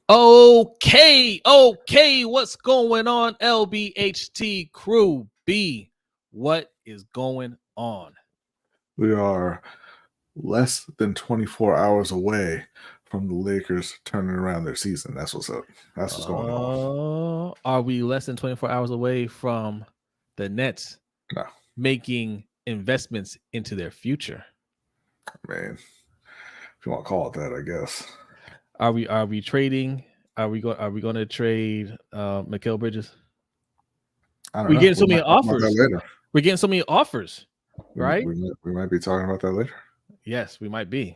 Okay, what's going on, LBHT crew B? What is going on? We are less than 24 hours away from the Lakers turning around their season. That's what's up. That's what's going on. Are we less than 24 hours away from the Nets making investments into their future? Man, if you want to call it that, I guess. Are we trading? Are we going to trade Mikal Bridges? We're getting so many offers. We're getting so many offers, right? We might be talking about that later. Yes, we might be.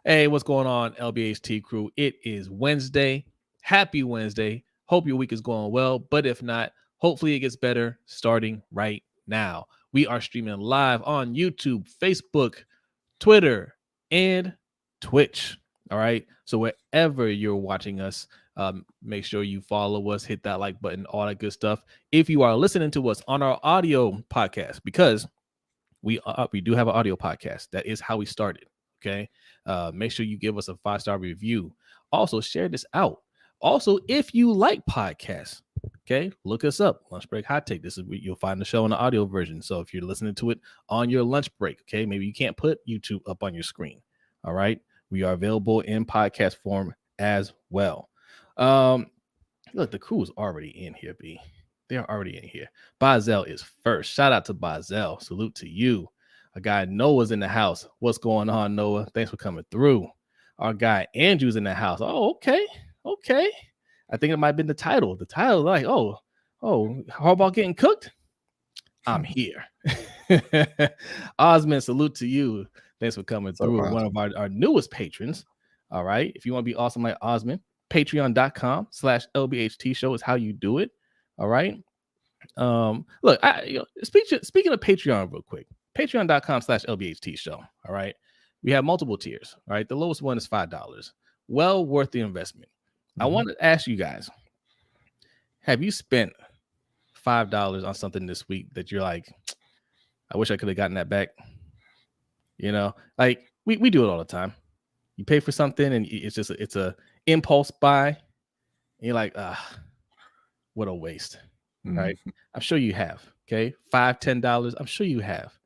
Hey, what's going on, LBHT crew? It is Wednesday. Happy Wednesday. Hope your week is going well. But if not, hopefully it gets better starting right now. We are streaming live on YouTube, Facebook, Twitter, and Twitch. All right. So wherever you're watching us, make sure you follow us, hit that like button, all that good stuff. If you are listening to us on our audio podcast, because we do have an audio podcast. That is how we started. Okay. Make sure you give us a 5-star review. Also, share this out. Also, if you like podcasts, okay, look us up. Lunch Break Hot Take. This is where you'll find the show in the audio version. So if you're listening to it on your lunch break, okay, maybe you can't put YouTube up on your screen. All right. We are available in podcast form as well. Look, the crew is already in here, B. They are already in here. Bazel is first. Shout out to Bazel. Salute to you. Our guy Noah's in the house. What's going on, Noah? Thanks for coming through. Our guy Andrew's in the house. Oh, okay. I think it might have been the title. The title, like, oh, Harbaugh getting cooked? I'm here. Osman, salute to you. Thanks for coming through. One of our newest patrons. All right. If you want to be awesome like Osman, patreon.com/LBHT Show is how you do it. All right. Look, speaking of Patreon real quick, patreon.com/LBHT Show. All right. We have multiple tiers. All right. The lowest one is $5. Well worth the investment. I want to ask you guys, have you spent $5 on something this week that you're like, I wish I could have gotten that back? You know, like we do it all the time. You pay for something and it's a impulse buy. And you're like, what a waste. Right? I'm sure you have. Okay. $5, $10. I'm sure you have.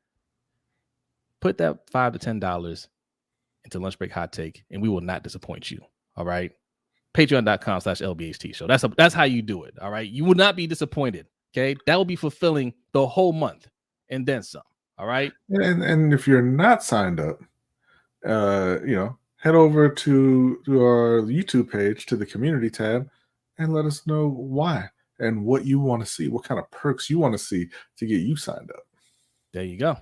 Put that $5 to $10 into Lunch Break Hot Take, and we will not disappoint you. All right. Patreon.com/LBHT Show. That's how you do it. All right. You will not be disappointed. Okay. That will be fulfilling the whole month and then some. All right. And if you're not signed up, head over to our YouTube page, to the community tab, and let us know why and what you want to see, what kind of perks you want to see to get you signed up. There you go.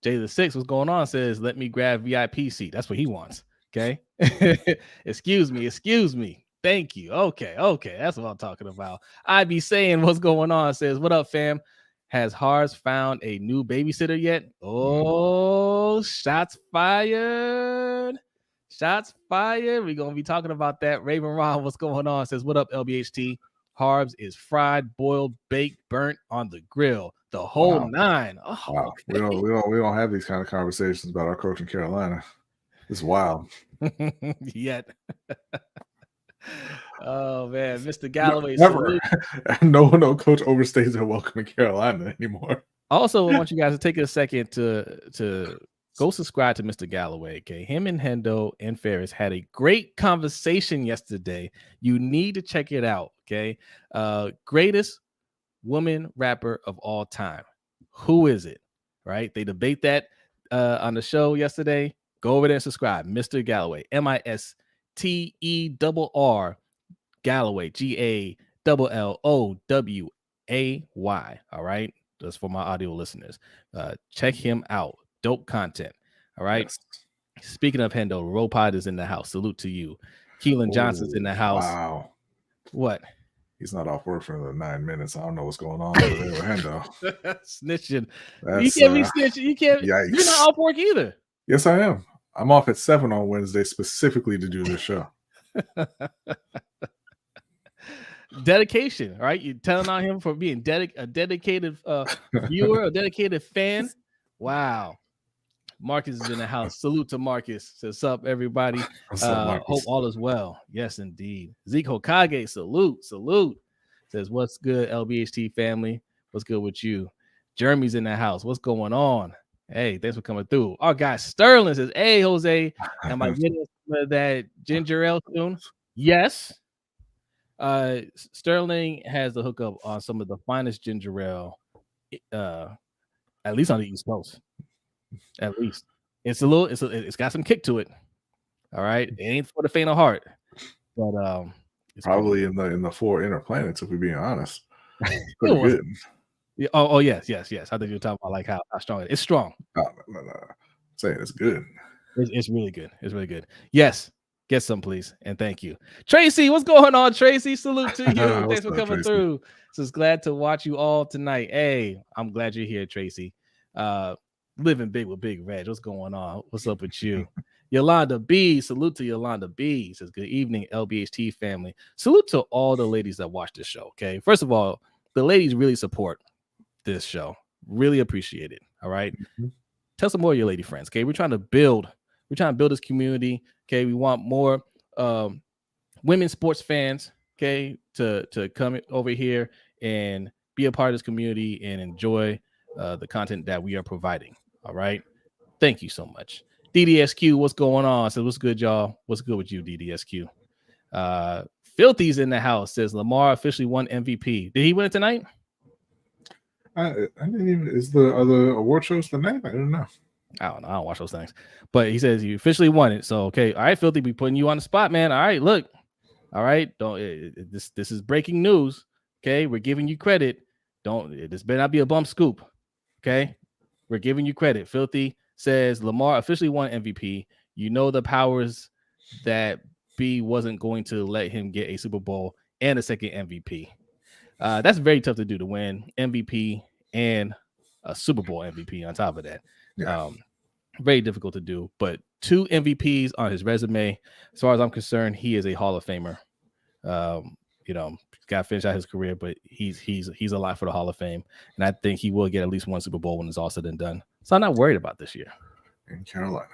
Jay the Six, what's going on? Says, let me grab VIP seat. That's what he wants. Okay. Excuse me. Thank you. Okay. That's what I'm talking about. I be saying what's going on. Says, what up, fam? Has Hars found a new babysitter yet? Oh, shots fired. We're going to be talking about that. Raven Ron, what's going on? Says, what up, LBHT? Harbs is fried, boiled, baked, burnt on the grill. The whole nine. Oh, wow. Okay. We don't have these kind of conversations about our coach in Carolina. It's wild. Yet. Oh man, Mr. Galloway. Never. No coach overstays their welcome in Carolina anymore. Also, I want you guys to take a second to go subscribe to Mr. Galloway. Okay, him and Hendo and Ferris had a great conversation yesterday. You need to check it out. Okay, greatest woman rapper of all time. Who is it? Right? They debate that on the show yesterday. Go over there and subscribe. Mr. Galloway, MISTERR Galloway, GALLOWAY. All right. That's for my audio listeners. Check him out. Dope content. All right. Yes. Speaking of Hendo, Ropod is in the house. Salute to you. Keelan Johnson's in the house. Wow. What? He's not off work for another 9 minutes. I don't know what's going on over there with Hendo. Snitching. You can't be snitching. You can't. Yikes. You're not off work either. Yes, I am. I'm off at 7 on Wednesday specifically to do this show. Dedication, right? You're telling on him for being a dedicated viewer, a dedicated fan. Wow. Marcus is in the house. Salute to Marcus. Says, sup, everybody. What's up, Marcus? Hope all is well. Yes, indeed. Zeke Hokage, salute. Says, what's good, LBHT family? What's good with you? Jeremy's in the house. What's going on? Hey, thanks for coming through. Our guy Sterling says, hey, Jose, am I getting some of that ginger ale soon? Yes. Sterling has the hookup on some of the finest ginger ale, at least on the East Coast. At least it's got some kick to it. All right, it ain't for the faint of heart, but it's probably in the 4 inner planets, if we're being honest. Pretty good. Yeah, oh yes. I think you were talking about like how strong it is. It's strong. No. I'm saying it's good. It's really good. It's really good. Yes. Get some, please, and thank you. Tracy, what's going on, Tracy? Salute to you. Thanks for coming through. So it's glad to watch you all tonight. Hey, I'm glad you're here, Tracy. Living big with Big Reg. What's going on? What's up with you? Yolanda B. Salute to Yolanda B. Says, good evening, LBHT family. Salute to all the ladies that watch this show, okay? First of all, the ladies really support this show. Really appreciate it, all right? Mm-hmm. Tell some more of your lady friends, okay? We're trying to build this community. Okay, we want more women sports fans, okay, to come over here and be a part of this community and enjoy the content that we are providing. All right, thank you so much. DDSQ, what's going on? Says, what's good, y'all? What's good with you, DDSQ? Filthy's in the house. Says Lamar officially won MVP. Did he win it tonight? I didn't even. Is the other award shows tonight? I don't know. I don't know. I don't watch those things. But he says you officially won it. So, okay. All right, Filthy, we putting you on the spot, man. All right, look. All right. This is breaking news. Okay. We're giving you credit. This better not be a bump scoop. Okay. We're giving you credit. Filthy says Lamar officially won MVP. You know the powers that be wasn't going to let him get a Super Bowl and a second MVP. That's very tough to do, to win MVP and a Super Bowl MVP on top of that. Yeah. Very difficult to do, but 2 MVPs on his resume. As far as I'm concerned, he is a Hall of Famer. Got to finish out his career, but he's a lot for the Hall of Fame, and I think he will get at least 1 Super Bowl when it's all said and done. So I'm not worried about this year. In Carolina.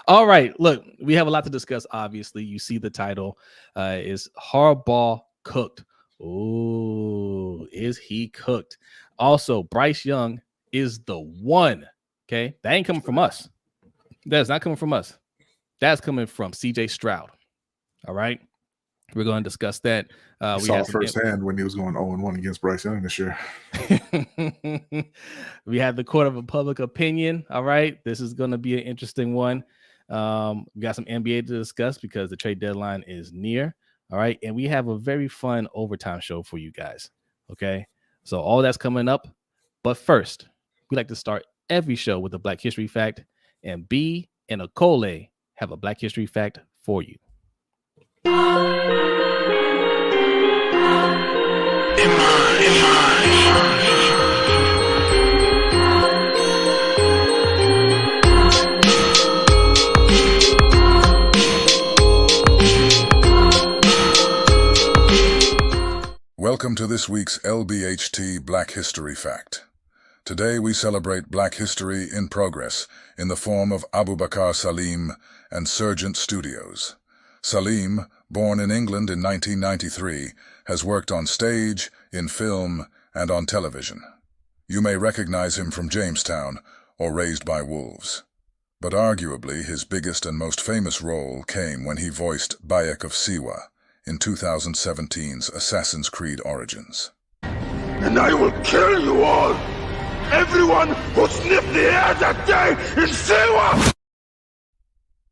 All right, look, we have a lot to discuss. Obviously, you see the title is Harbaugh Cooked. Oh, is he cooked? Also, Bryce Young is the one. Okay, that ain't coming from us. That's not coming from us. That's coming from CJ Stroud. All right, we're going to discuss that. We saw firsthand when he was going 0-1 against Bryce Young this year. We had the court of public opinion. All right, this is going to be an interesting one. We got some NBA to discuss because the trade deadline is near. All right, and we have a very fun overtime show for you guys. Okay, so all that's coming up. But first, we like to start every show with a Black History fact, and B and Akole have a Black History fact for you. Welcome to this week's LBHT Black History Fact. Today we celebrate Black history in progress in the form of Abubakar Salim and Surgent Studios. Salim, born in England in 1993, has worked on stage, in film, and on television. You may recognize him from Jamestown or Raised by Wolves. But arguably his biggest and most famous role came when he voiced Bayek of Siwa in 2017's Assassin's Creed Origins. And I will kill you all! Everyone who sniffed the air that day in Siwa!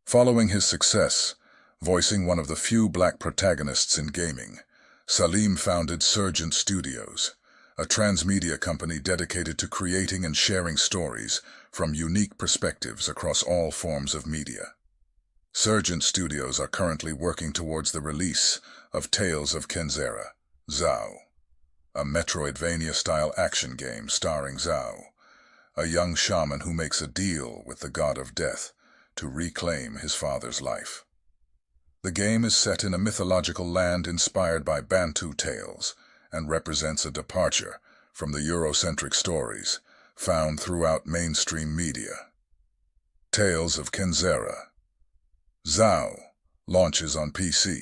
Following his success, voicing one of the few black protagonists in gaming, Salim founded Surgent Studios, a transmedia company dedicated to creating and sharing stories from unique perspectives across all forms of media. Surgent Studios are currently working towards the release of Tales of Kenzera, Zhao, a Metroidvania-style action game starring Zhao, a young shaman who makes a deal with the god of death to reclaim his father's life. The game is set in a mythological land inspired by Bantu tales and represents a departure from the Eurocentric stories found throughout mainstream media. Tales of Kenzera. Zao launches on PC,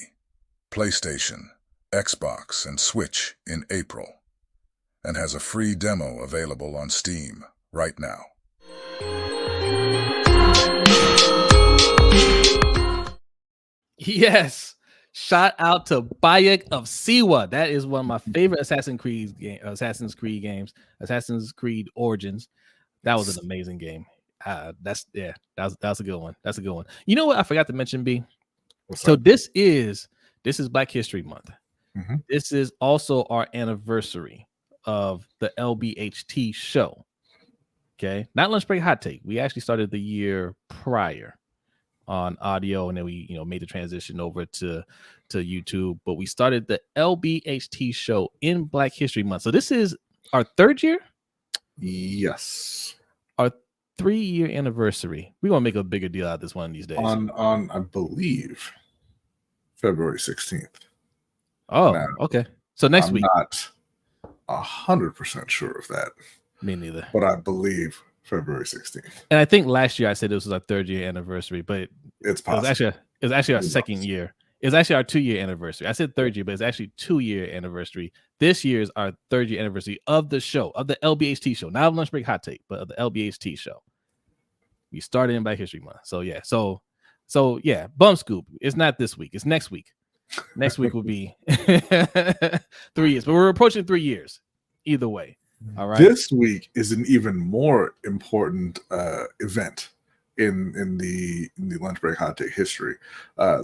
PlayStation, Xbox, and Switch in April, and has a free demo available on Steam right now. Yes. Shout out to Bayek of Siwa. That is one of my favorite Assassin's Creed games, Assassin's Creed Origins. That was an amazing game. That's a good one. That's a good one. You know what I forgot to mention, B? So this is Black History Month. Mm-hmm. This is also our anniversary of the LBHT show. Okay, not Lunch Break Hot Take. We actually started the year prior on audio, and then we made the transition over to YouTube. But we started the LBHT show in Black History Month. So this is our third year. Yes, our 3-year anniversary. We're gonna make a bigger deal out of this one of these days. On I believe February 16th. Oh, now, okay. So next week. I'm not 100% sure of that. Me neither. But I believe February 16th. And I think last year I said this was our 3rd-year anniversary, but it's possible. It was actually our 2nd year. It's actually our 2-year anniversary. I said 3rd year, but it's actually 2-year anniversary. This year is our 3rd-year anniversary of the show, of the LBHT show, not of Lunch Break Hot Take, but of the LBHT show. We started in Black History Month. So yeah, so Bum Scoop. It's not this week. It's next week. Next week will be 3 years, but we're approaching 3 years. Either way. All right. This week is an even more important event in the Lunch Break Hot Take history.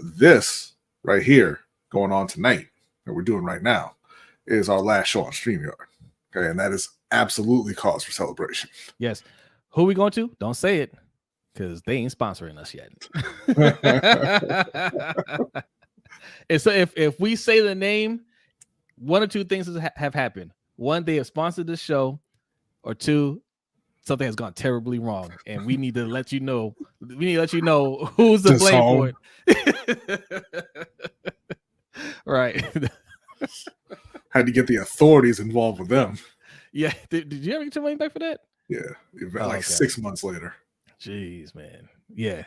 This right here going on tonight that we're doing right now is our last show on StreamYard. Okay, and that is absolutely cause for celebration. Yes. Who are we going to? Don't say it, because they ain't sponsoring us yet. And so if we say the name, one or two things have happened. One, they have sponsored the show, or two, something has gone terribly wrong, and we need to let you know. We need to let you know who's to blame for it. Right. Had to get the authorities involved with them. Yeah. Did you ever get your money back for that? Yeah. Like 6 months later. Jeez, man. Yeah.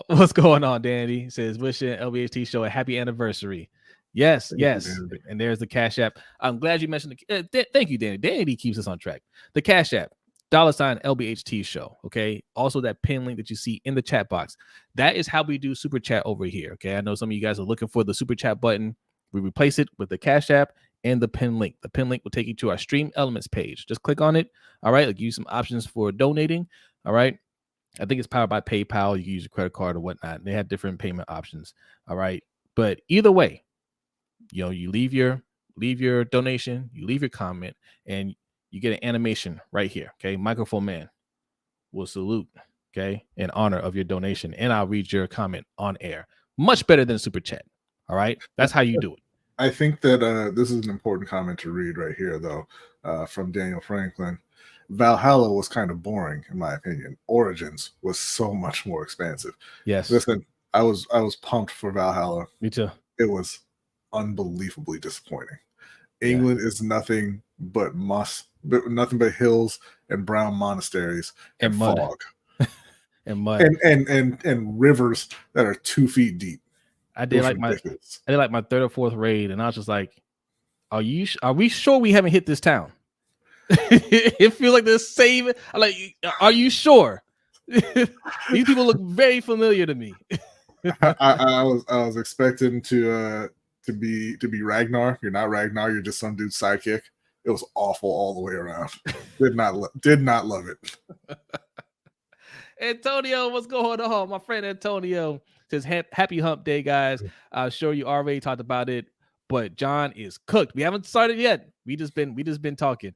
What's going on, Danny? He says, wishing LBHT show a happy anniversary. Yes. And there's the Cash App. I'm glad you mentioned thank you, Danny. Danny keeps us on track. The Cash App, $ LBHT show. Okay. Also, that pin link that you see in the chat box. That is how we do super chat over here. Okay. I know some of you guys are looking for the super chat button. We replace it with the Cash App and the pin link. The pin link will take you to our Stream Elements page. Just click on it. All right. It'll give you some options for donating. All right. I think it's powered by PayPal. You can use a credit card or whatnot. They have different payment options. All right. But either way, you leave your donation, you leave your comment, and you get an animation right here. Okay. Microphone Man will salute, okay, in honor of your donation. And I'll read your comment on air. Much better than super chat. All right. That's how you do it. I think that this is an important comment to read right here, though, from Daniel Franklin. Valhalla was kind of boring, in my opinion. Origins was so much more expansive. Yes. Listen, I was pumped for Valhalla. Me too. It was unbelievably disappointing. England is nothing but hills and brown monasteries and fog and mud and rivers that are 2 feet deep. I did like my 3rd or 4th raid, and I was just like, are we sure we haven't hit this town? It feels like the same. I'm like, are you sure? These people look very familiar to me. I was expecting to be Ragnar. You're not Ragnar. You're just some dude's sidekick. It was awful all the way around. Did not love it. Antonio, what's going on? My friend Antonio says, happy hump day, guys. I'm sure you already talked about it, but John is cooked. We haven't started yet. We just been talking.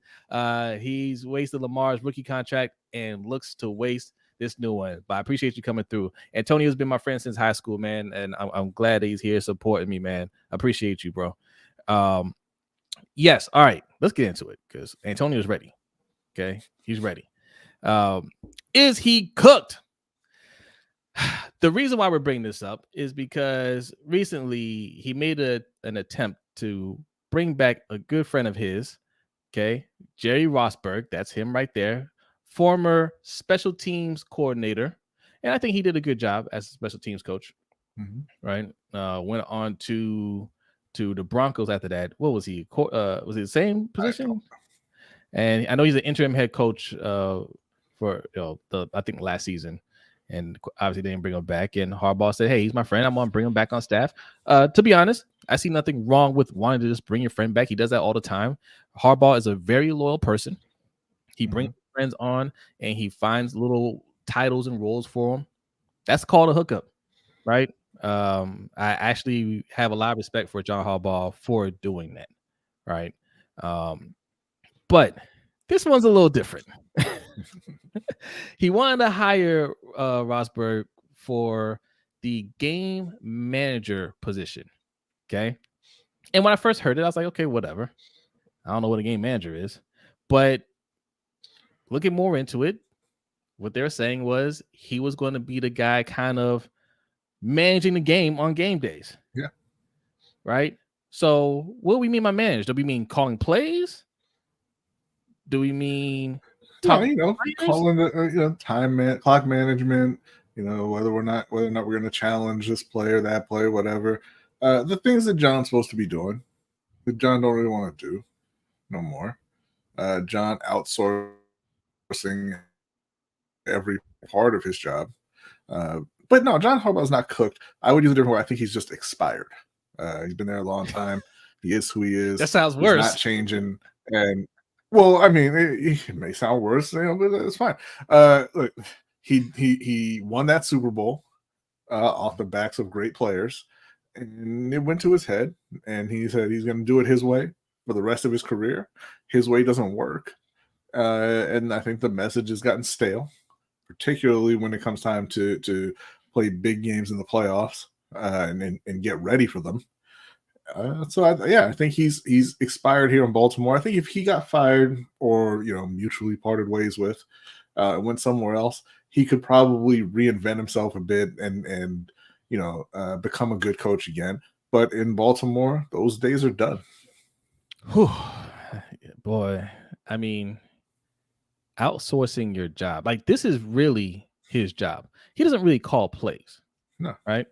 He's wasted Lamar's rookie contract and looks to waste this new one. But I appreciate you coming through. Antonio's been my friend since high school, man, and I'm glad that he's here supporting me, man. I appreciate you, bro. Yes. All right, let's get into it because Antonio's ready. Okay, he's ready. Is he cooked? The reason why we're bringing this up is because recently he made an attempt to bring back a good friend of his, Okay. Jerry Rosburg, that's him right there. Former special teams coordinator. And I think he did a good job as a special teams coach. Right. Went on to the Broncos after that. What was he? Was he the same position? And I know he's an interim head coach for I think last season. And obviously they didn't bring him back. And Harbaugh said, hey, he's my friend. I'm going to bring him back on staff. To be honest, I see nothing wrong with wanting to just bring your friend back. He does that all the time. Harbaugh is a very loyal person. He brings friends on and he finds little titles and roles for them. That's called a hookup, right? I actually have a lot of respect for John Harbaugh for doing that, right? But this one's a little different. He wanted to hire Rosburg for the game manager position. Okay. And when I first heard it, I was like, okay, whatever. I don't know what a game manager is. But looking more into it, what they're saying was he was going to be the guy kind of managing the game on game days. Yeah. Right. So what do we mean by manage? Do we mean calling plays? Do we mean calling the clock management, whether or not we're going to challenge this player, that player, whatever. The things that John's supposed to be doing that John don't really want to do no more. John outsourcing every part of his job. But no, John Harbaugh's not cooked. I would use a different word. I think he's just expired. He's been there a long time. He is who he is. That sounds worse. He's not changing. And well, I mean, it may sound worse, but it's fine. Look, he won that Super Bowl off the backs of great players, and it went to his head. And he said he's going to do it his way for the rest of his career. His way doesn't work, and I think the message has gotten stale, particularly when it comes time to play big games in the playoffs and get ready for them. I think he's expired here in Baltimore. I think if he got fired or mutually parted ways with, went somewhere else, he could probably reinvent himself a bit and become a good coach again. But in Baltimore, those days are done. Whew. Boy, I mean, outsourcing your job, like this is really his job. He doesn't really call plays. No, right?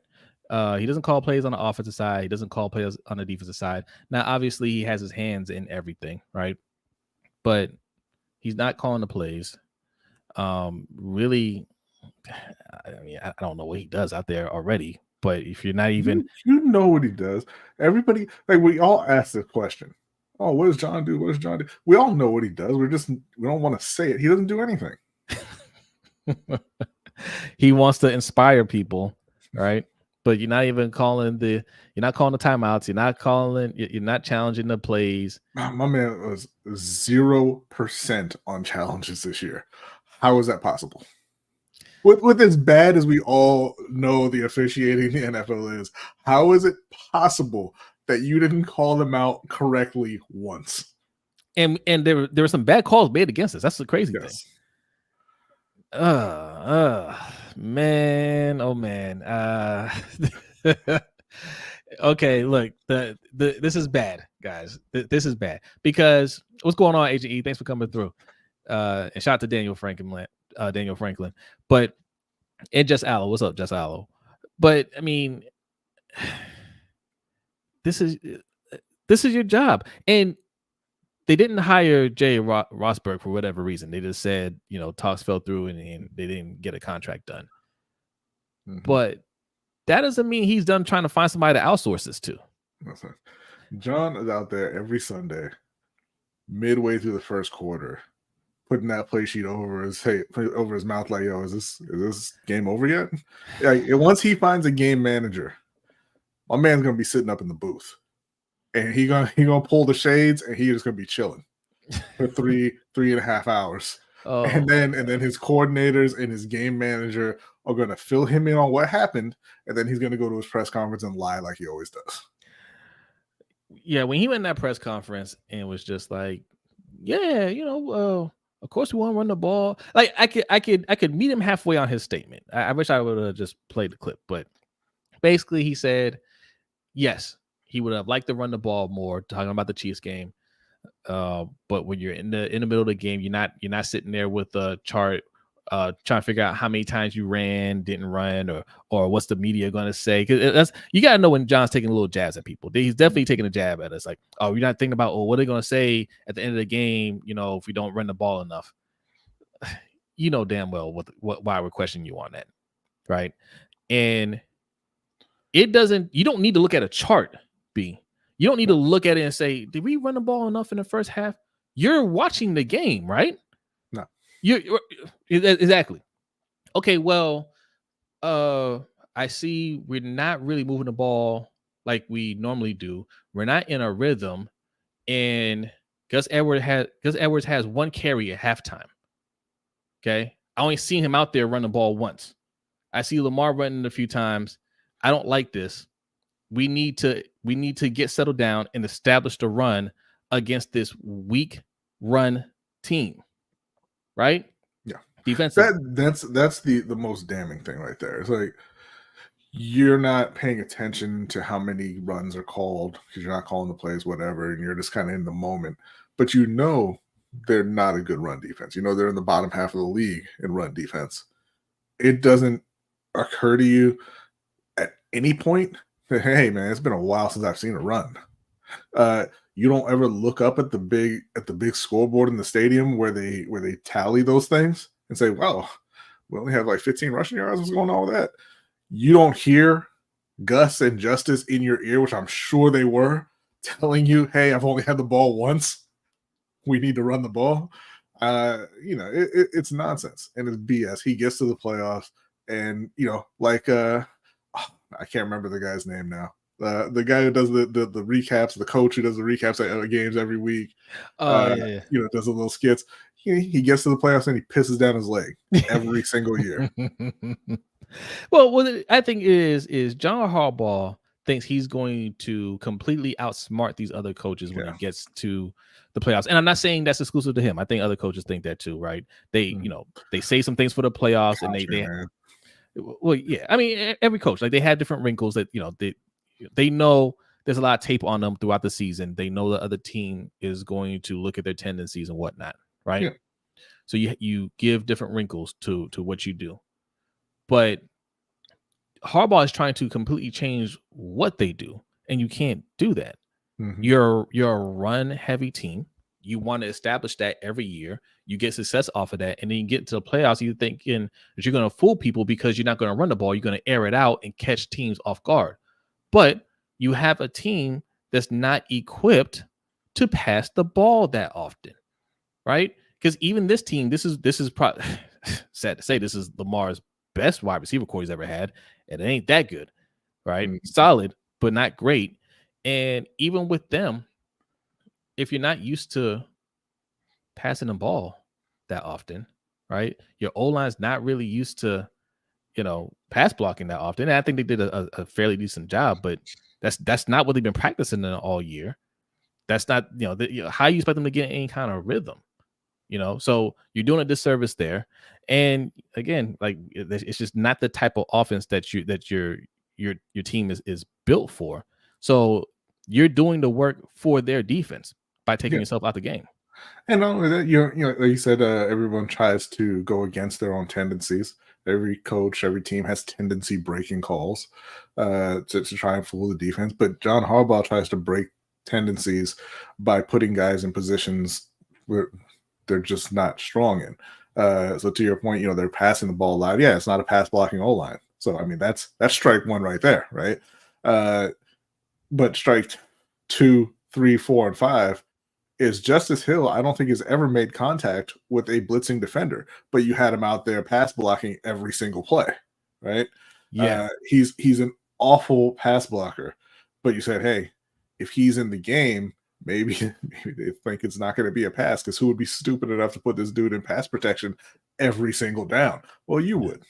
He doesn't call plays on the offensive side. He doesn't call plays on the defensive side. Now, obviously, he has his hands in everything, right? But he's not calling the plays. Really, I mean, I don't know what he does out there already. But if you're not even, you know what he does. Everybody, like we all ask this question. Oh, what does John do? What does John do? We all know what he does. We don't want to say it. He doesn't do anything. He wants to inspire people, right? But you're not even calling you're not calling the timeouts. You're not challenging the plays. My man was 0% on challenges this year. How is that possible? With as bad as we all know the officiating in the NFL is, how is it possible that you didn't call them out correctly once? And there were some bad calls made against us. That's the crazy thing. Man, oh man. Okay, look, this is bad, guys. This is bad because what's going on, Agent E? Thanks for coming through. And shout out to Daniel Franklin. But and Just Allo, what's up, Just Allo? But I mean, this is your job, and they didn't hire Jerry Rosburg for whatever reason. They just said, talks fell through and they didn't get a contract done. Mm-hmm. But that doesn't mean he's done trying to find somebody to outsource this to. John is out there every Sunday, midway through the first quarter, putting that play sheet over his mouth like, yo, is this game over yet? Like, once he finds a game manager, my man's gonna be sitting up in the booth. And he gonna pull the shades, and he's just gonna be chilling for 3.5 hours. Oh. And then his coordinators and his game manager are gonna fill him in on what happened, and then he's gonna go to his press conference and lie like he always does. Yeah, when he went in that press conference and was just like, "Yeah, of course we want to run the ball." Like I could meet him halfway on his statement. I wish I would have just played the clip, but basically he said, yes. He would have liked to run the ball more, talking about the Chiefs game. But when you're in the middle of the game, you're not sitting there with a chart trying to figure out how many times you ran, didn't run, or what's the media going to say. Because that's, you got to know when John's taking a little jabs at people. He's definitely taking a jab at us. Like, oh, you're not thinking about, oh, what are they going to say at the end of the game, if we don't run the ball enough. You know damn well why we're questioning you on that, right? And you don't need to look at a chart, B. You don't need to look at it and say, did we run the ball enough in the first half? You're watching the game, right? No. You're exactly. Okay, well, I see we're not really moving the ball like we normally do. We're not in a rhythm, and Gus Edwards has one carry at halftime. Okay, I only seen him out there run the ball once. I see Lamar running a few times. I don't like this. We need to get settled down and establish the run against this weak run team. Right? Yeah. Defensive. That's the most damning thing right there. It's like you're not paying attention to how many runs are called because you're not calling the plays, whatever, and you're just kind of in the moment. But they're not a good run defense. They're in the bottom half of the league in run defense. It doesn't occur to you at any point that, hey man, it's been a while since I've seen a run. You don't ever look up at the big scoreboard in the stadium where they tally those things and say, "Well, we only have like 15 rushing yards. What's going on with that?" You don't hear Gus and Justice in your ear, which I'm sure they were, telling you, "Hey, I've only had the ball once. We need to run the ball." It's nonsense and it's BS. He gets to the playoffs and I can't remember the guy's name now. The guy who does the recaps, the coach who does the recaps at games every week. Yeah. Does the little skits. He gets to the playoffs and he pisses down his leg every single year. Well, what I think is John Harbaugh thinks he's going to completely outsmart these other coaches when he gets to the playoffs. And I'm not saying that's exclusive to him. I think other coaches think that too, right? They, they say some things for the playoffs and well, yeah. I mean, every coach, like they have different wrinkles that, they know there's a lot of tape on them throughout the season. They know the other team is going to look at their tendencies and whatnot, right? Yeah. So you give different wrinkles to what you do. But Harbaugh is trying to completely change what they do, and you can't do that. Mm-hmm. You're a run-heavy team. You want to establish that every year. You get success off of that, and then you get to the playoffs. You're thinking that you're going to fool people because you're not going to run the ball. You're going to air it out and catch teams off guard. But you have a team that's not equipped to pass the ball that often, right? Because even this team, this is probably sad to say, this is Lamar's best wide receiver core he's ever had, and it ain't that good, right? Mm-hmm. Solid, but not great. And even with them, if you're not used to passing the ball that often, right? Your O-line's not really used to, pass blocking that often. And I think they did a fairly decent job, but that's not what they've been practicing all year. That's not, how you expect them to get any kind of rhythm, So you're doing a disservice there. And again, like it's just not the type of offense that your team is built for. So you're doing the work for their defense by taking yourself out the game. And not only that, like you said, everyone tries to go against their own tendencies. Every coach, every team has tendency breaking calls to try and fool the defense. But John Harbaugh tries to break tendencies by putting guys in positions where they're just not strong in. So to your point, they're passing the ball a lot. Yeah, it's not a pass blocking O-line. So, I mean, that's strike one right there, right? But strike 2, 3, 4, and 5 is Justice Hill. I don't think has ever made contact with a blitzing defender, but you had him out there pass blocking every single play, right? Yeah, he's an awful pass blocker, but you said, hey, if he's in the game, maybe they think it's not going to be a pass because who would be stupid enough to put this dude in pass protection every single down? Well, you would.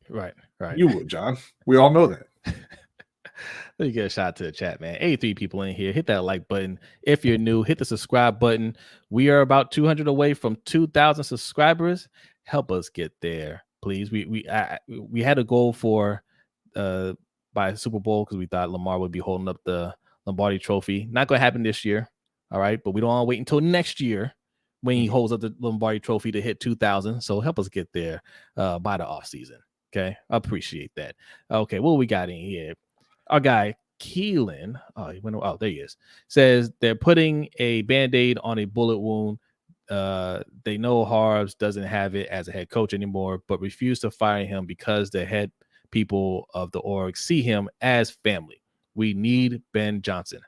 Right. You would, John. We all know that. Let me get a shout to the chat, man. 83 people in here. Hit that like button. If you're new, hit the subscribe button. We are about 200 away from 2,000 subscribers. Help us get there, please. We had a goal for by Super Bowl because we thought Lamar would be holding up the Lombardi Trophy. Not going to happen this year. All right. But we don't want to wait until next year when he holds up the Lombardi trophy to hit 2,000. So help us get there by the offseason. Okay. I appreciate that. Okay. What we got in here? Our guy, Keelan. Oh, there he is. Says they're putting a Band-Aid on a bullet wound. They know Harbs doesn't have it as a head coach anymore, but refuse to fire him because the head people of the org see him as family. We need Ben Johnson.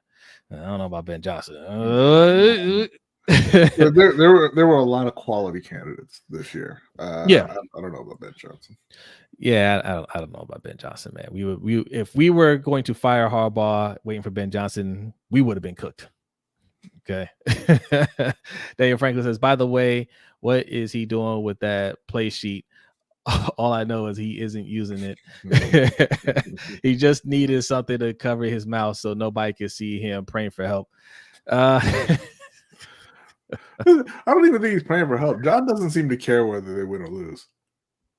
I don't know about Ben Johnson. there were a lot of quality candidates this year. I don't know about Ben Johnson. Yeah, I don't know about Ben Johnson, man. If we were going to fire Harbaugh waiting for Ben Johnson, we would have been cooked. Okay. Daniel Franklin says, by the way, what is he doing with that play sheet? All I know is he isn't using it. He just needed something to cover his mouth so nobody could see him praying for help. I don't even think he's praying for help. John doesn't seem to care whether they win or lose.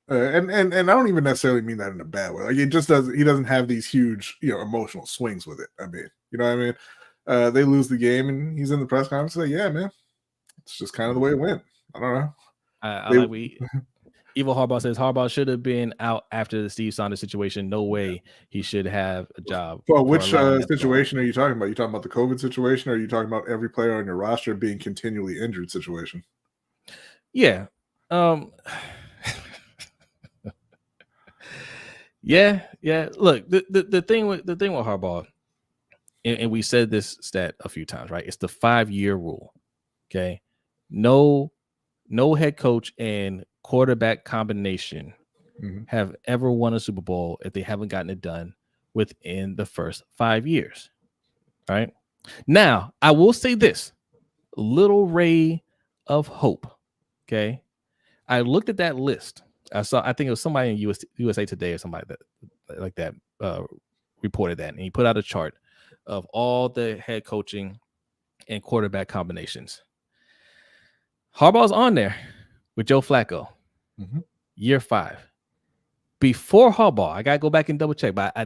And I don't even necessarily mean that in a bad way. Like it just doesn't. He doesn't have these huge, emotional swings with it. I mean, you know what I mean? They lose the game, and he's in the press conference. Like, yeah, man, it's just kind of the way it went. I don't know. Evil Harbaugh says Harbaugh should have been out after the Steve Saunders situation. No way he should have a job. Well, which situation are you talking about? Are you talking about the COVID situation, or are you talking about every player on your roster being continually injured situation? Yeah. Yeah. Look, the thing with Harbaugh, and we said this stat a few times, right? It's the 5-year rule. Okay. No head coach and quarterback combination have ever won a Super Bowl if they haven't gotten it done within the first 5 years. Right now, I will say this little ray of hope. Okay. I looked at that list. I think it was somebody in USA Today or somebody like that reported that, and he put out a chart of all the head coaching and quarterback combinations. Harbaugh's on there with Joe Flacco, year 5. Before Harbaugh, I gotta go back and double check, but I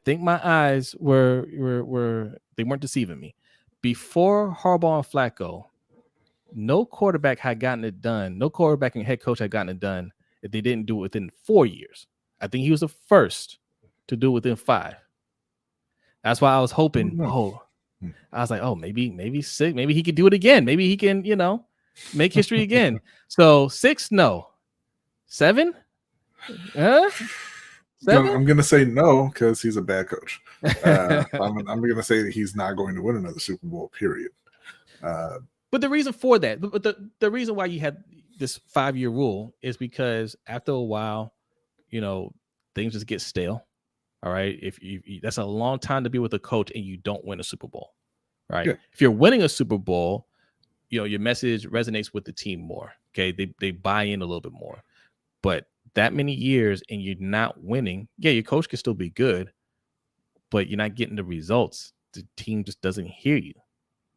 think my eyes were they weren't deceiving me. Before Harbaugh and Flacco, no quarterback had gotten it done. No quarterback and head coach had gotten it done if they didn't do it within 4 years. I think he was the first to do it within 5. That's why I was hoping. I was like, maybe 6. Maybe he could do it again. Maybe he can, make history again. So 6, no. 7? 7? I'm going to say no because he's a bad coach. I'm going to say that he's not going to win another Super Bowl, period. But the reason for that, the reason why you had this 5-year rule is because after a while, things just get stale. All right. If you that's a long time to be with a coach and you don't win a Super Bowl. Right. Yeah. If you're winning a Super Bowl, your message resonates with the team more. Okay. They buy in a little bit more. But that many years and you're not winning, your coach can still be good, but you're not getting the results. The team just doesn't hear you.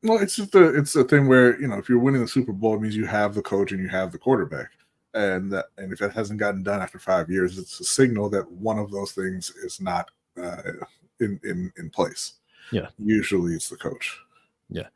Well, it's a thing where, if you're winning the Super Bowl, it means you have the coach and you have the quarterback. And if that hasn't gotten done after 5 years, it's a signal that one of those things is not in place. Yeah. Usually it's the coach. Yeah.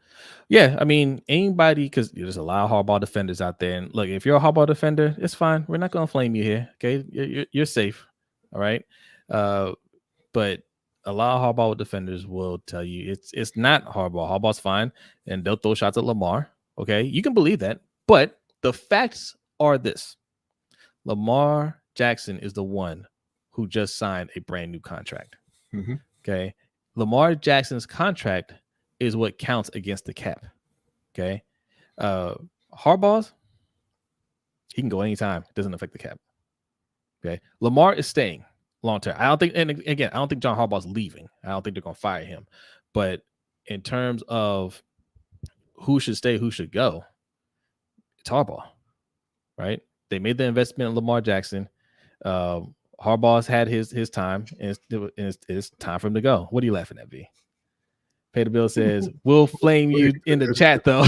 Yeah. I mean, anybody, because there's a lot of Harbaugh defenders out there. And look, if you're a Harbaugh defender, it's fine. We're not going to flame you here. Okay. You're safe. All right. But a lot of Harbaugh defenders will tell you it's not Harbaugh. Harbaugh's fine. And they'll throw shots at Lamar. Okay. You can believe that. But the facts are this: Lamar Jackson is the one who just signed a brand new contract. Okay. Lamar Jackson's contract is what counts against the cap. Okay. Harbaugh's, he can go anytime. It doesn't affect the cap. Okay. Lamar is staying long term. I don't think, and again, I don't think John Harbaugh's leaving. I don't think they're going to fire him. But in terms of who should stay, who should go, it's Harbaugh. Right? They made the investment in Lamar Jackson. Harbaugh's had his time, and it's time for him to go. What are you laughing at, V? Pay the Bill says, we'll flame you in the chat, though.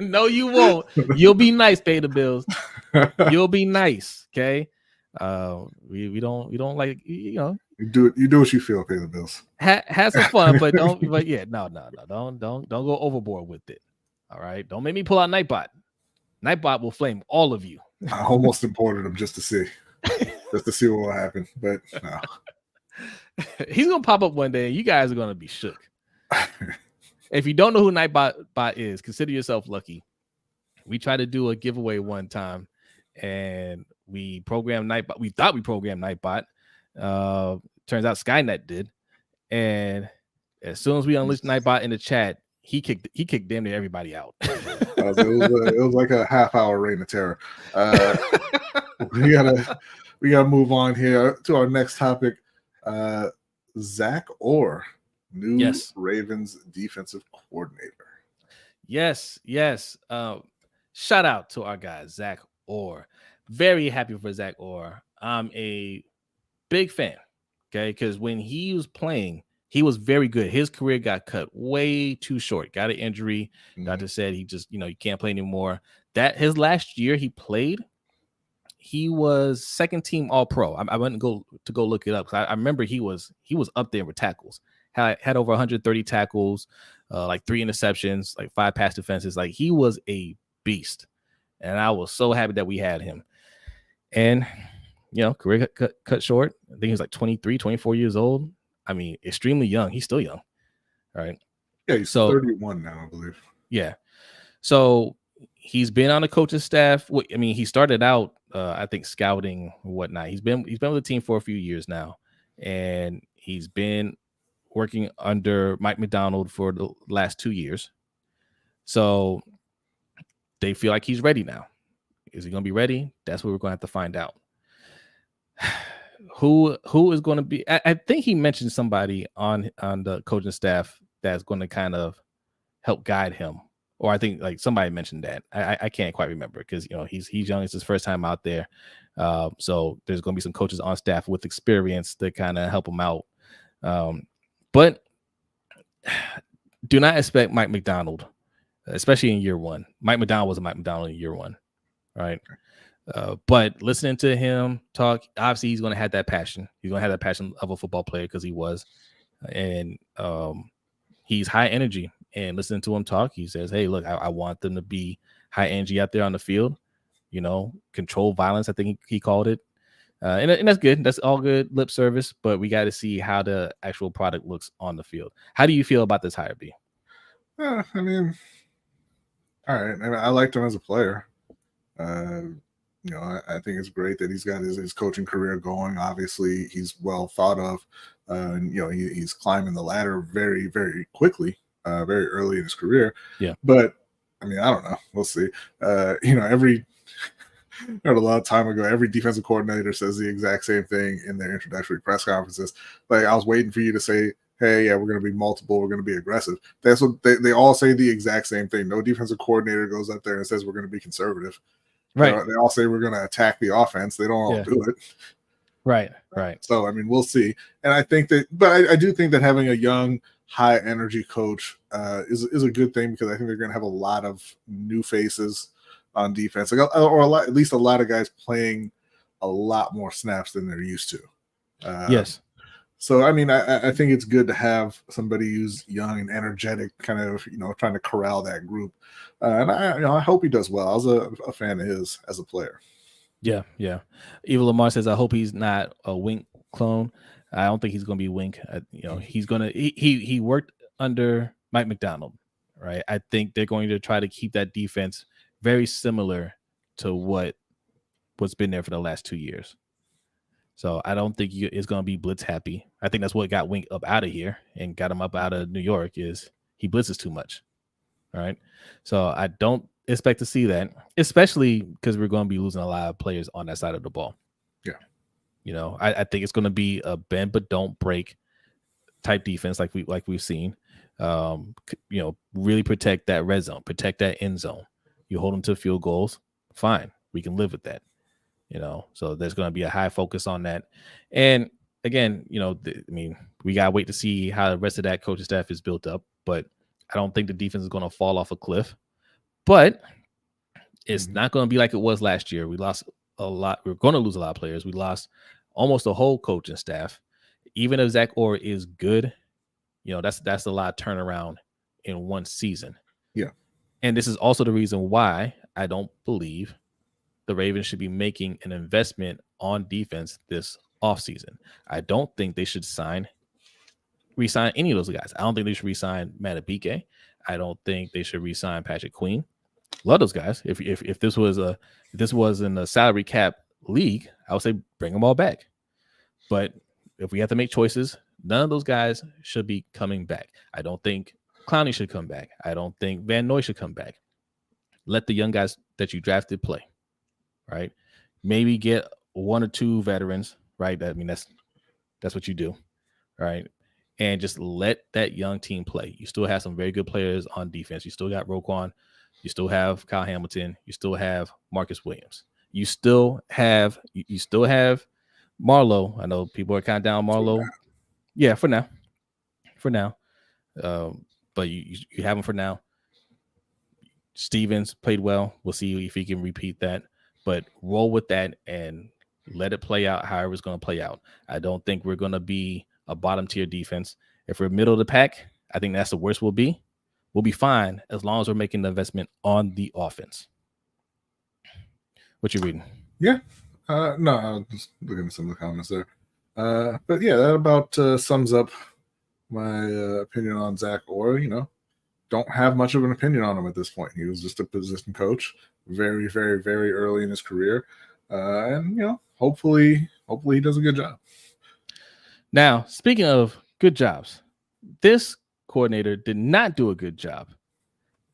No, you won't. You'll be nice, Pay the Bills. You'll be nice, okay? We don't like, you know. You do what you feel. Pay the bills. Have some fun, but don't. But yeah, no. Don't go overboard with it. All right. Don't make me pull out Nightbot. Nightbot will flame all of you. I almost imported him just to see what will happen, but no. He's gonna pop up one day. You guys are gonna be shook. If you don't know who Nightbot is, consider yourself lucky. We tried to do a giveaway one time, and we programmed Nightbot. We thought we programmed Nightbot. Turns out Skynet did, and as soon as we unleashed Nightbot in the chat, he kicked damn near everybody out. It was like a half-hour reign of terror. We gotta move on here to our next topic. Zach Orr, new Ravens defensive coordinator. Yes. Shout out to our guy Zach Orr. Very happy for Zach Orr. I'm a big fan. Okay, because when he was playing, he was very good. His career got cut way too short. Got an injury. Doctor said he just, you can't play anymore. That his last year he played, he was second team All Pro. I went to go look it up because I remember he was up there with tackles. Had over 130 tackles, like 3 interceptions, like 5 pass defenses. Like he was a beast, and I was so happy that we had him. And career cut short. I think he was like 23, 24 years old. I mean, extremely young. He's still young, right? Yeah, he's 31 now, I believe. Yeah. So he's been on the coaching staff. I mean, he started out, I think, scouting and whatnot. He's been with the team for a few years now, and he's been working under Mike Macdonald for the last 2 years. So they feel like he's ready now. Is he going to be ready? That's what we're going to have to find out. Who is going to be? I think he mentioned somebody on the coaching staff that's going to kind of help guide him, or I think like somebody mentioned that. I can't quite remember because he's young. It's his first time out there, so there's going to be some coaches on staff with experience to kind of help him out. But do not expect Mike Macdonald, especially in year one. Mike Macdonald wasn't Mike Macdonald in year one, right? But listening to him talk, obviously he's going to have that passion. He's going to have that passion of a football player because he was. And he's high energy. And listening to him talk, he says, hey, look, I want them to be high energy out there on the field. Control violence, I think he called it. And that's good. That's all good lip service. But we got to see how the actual product looks on the field. How do you feel about this hire, B? I mean, all right. I liked him as a player. I think it's great that he's got his coaching career going. Obviously, he's well thought of. He's climbing the ladder very, very quickly, very early in his career. Yeah. But, I mean, I don't know. We'll see. A lot of time ago, every defensive coordinator says the exact same thing in their introductory press conferences. Like, I was waiting for you to say, hey, yeah, we're going to be multiple. We're going to be aggressive. That's what they all say the exact same thing. No defensive coordinator goes up there and says we're going to be conservative. Right. They all say we're going to attack the offense. They don't all do it. Right. So, I mean, we'll see. And I think that, but I do think that having a young, high energy coach is a good thing because I think they're going to have a lot of new faces on defense, at least a lot of guys playing a lot more snaps than they're used to. Yes. So, I mean, I think it's good to have somebody who's young and energetic, kind of, trying to corral that group. And I hope he does well. I was a fan of his as a player. Yeah. Evil Lamar says, I hope he's not a Wink clone. I don't think he's going to be Wink. He's going to, he worked under Mike Macdonald, right? I think they're going to try to keep that defense very similar to what's been there for the last 2 years. So I don't think it's going to be blitz happy. I think that's what got Wink up out of here and got him up out of New York is he blitzes too much. All right. So I don't expect to see that, especially because we're going to be losing a lot of players on that side of the ball. Yeah. I think it's going to be a bend but don't break type defense like we've seen. Really protect that red zone, protect that end zone. You hold them to field goals, fine. We can live with that. So there's going to be a high focus on that. And again, we got to wait to see how the rest of that coaching staff is built up, but I don't think the defense is going to fall off a cliff, but it's not going to be like it was last year. We lost a lot. We're going to lose a lot of players. We lost almost the whole coaching staff. Even if Zach Orr is good, that's a lot of turnaround in one season. Yeah. And this is also the reason why I don't believe the Ravens should be making an investment on defense this offseason. I don't think they should re-sign any of those guys. I don't think they should re-sign Matabike. I don't think they should re-sign Patrick Queen. Love those guys. If this was in a salary cap league, I would say bring them all back. But if we have to make choices, none of those guys should be coming back. I don't think Clowney should come back. I don't think Van Noy should come back. Let the young guys that you drafted play, right? Maybe get one or two veterans, right? I mean, that's what you do, right? And just let that young team play. You still have some very good players on defense. You still got Roquan. You still have Kyle Hamilton. You still have Marcus Williams. You still have Marlowe. I know people are kind of down Marlowe. Yeah, for now. But you have him for now. Stevens played well. We'll see if he can repeat that. But roll with that and let it play out however it's going to play out. I don't think we're going to be a bottom tier defense. If we're middle of the pack, I think that's the worst we'll be. We'll be fine as long as we're making the investment on the offense. What you reading? Yeah. No, I was just looking at some of the comments there. But yeah, that about sums up my opinion on Zach Orr. Don't have much of an opinion on him at this point. He was just a position coach very, very, very early in his career. And, hopefully he does a good job. Now, speaking of good jobs, this coordinator did not do a good job.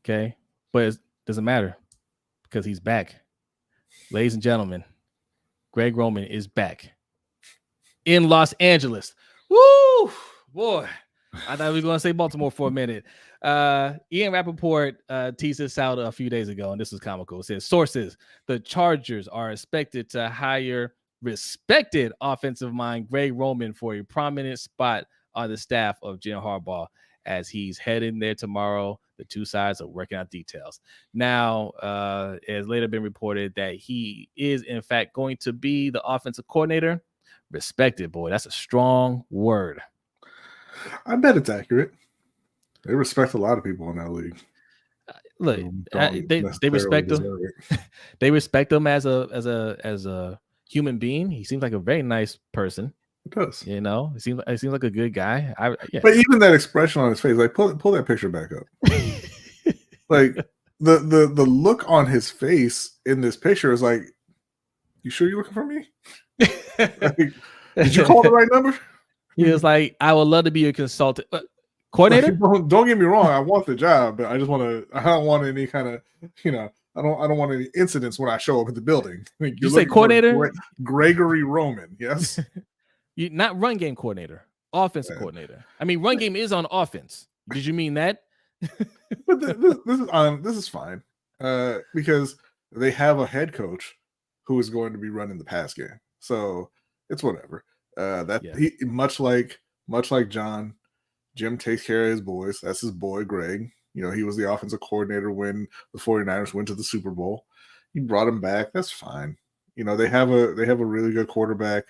Okay. But it doesn't matter because he's back. Ladies and gentlemen, Greg Roman is back in Los Angeles. Woo! Boy, I thought we were going to say Baltimore for a minute. Ian Rappaport teased this out a few days ago, and this was comical. It says, sources, the Chargers are expected to hire respected offensive mind Greg Roman for a prominent spot on the staff of Jim Harbaugh as he's heading there tomorrow. The two sides are working out details. Now, it has later been reported that he is, in fact, going to be the offensive coordinator. Respected, boy. That's a strong word. I bet it's accurate. They respect a lot of people in that league. Look, they respect him. They respect him as a human being. He seems like a very nice person. It does. It seems like a good guy. But even that expression on his face, like pull that picture back up. Like the look on his face in this picture is like, you sure you're looking for me? Like, did you call the right number? He was like, I would love to be a consultant coordinator. Like, don't get me wrong, I want the job, but I don't want any kind of, I don't want any incidents when I show up at the building. Like, you say coordinator? Gregory Roman, yes. You not run game coordinator, offensive coordinator. I mean, run game is on offense. Did you mean that? But this is fine because they have a head coach who is going to be running the pass game, so it's whatever. He much like John, Jim takes care of his boys. That's his boy Greg. He was the offensive coordinator when the 49ers went to the Super Bowl. He brought him back. That's fine. They have a really good quarterback.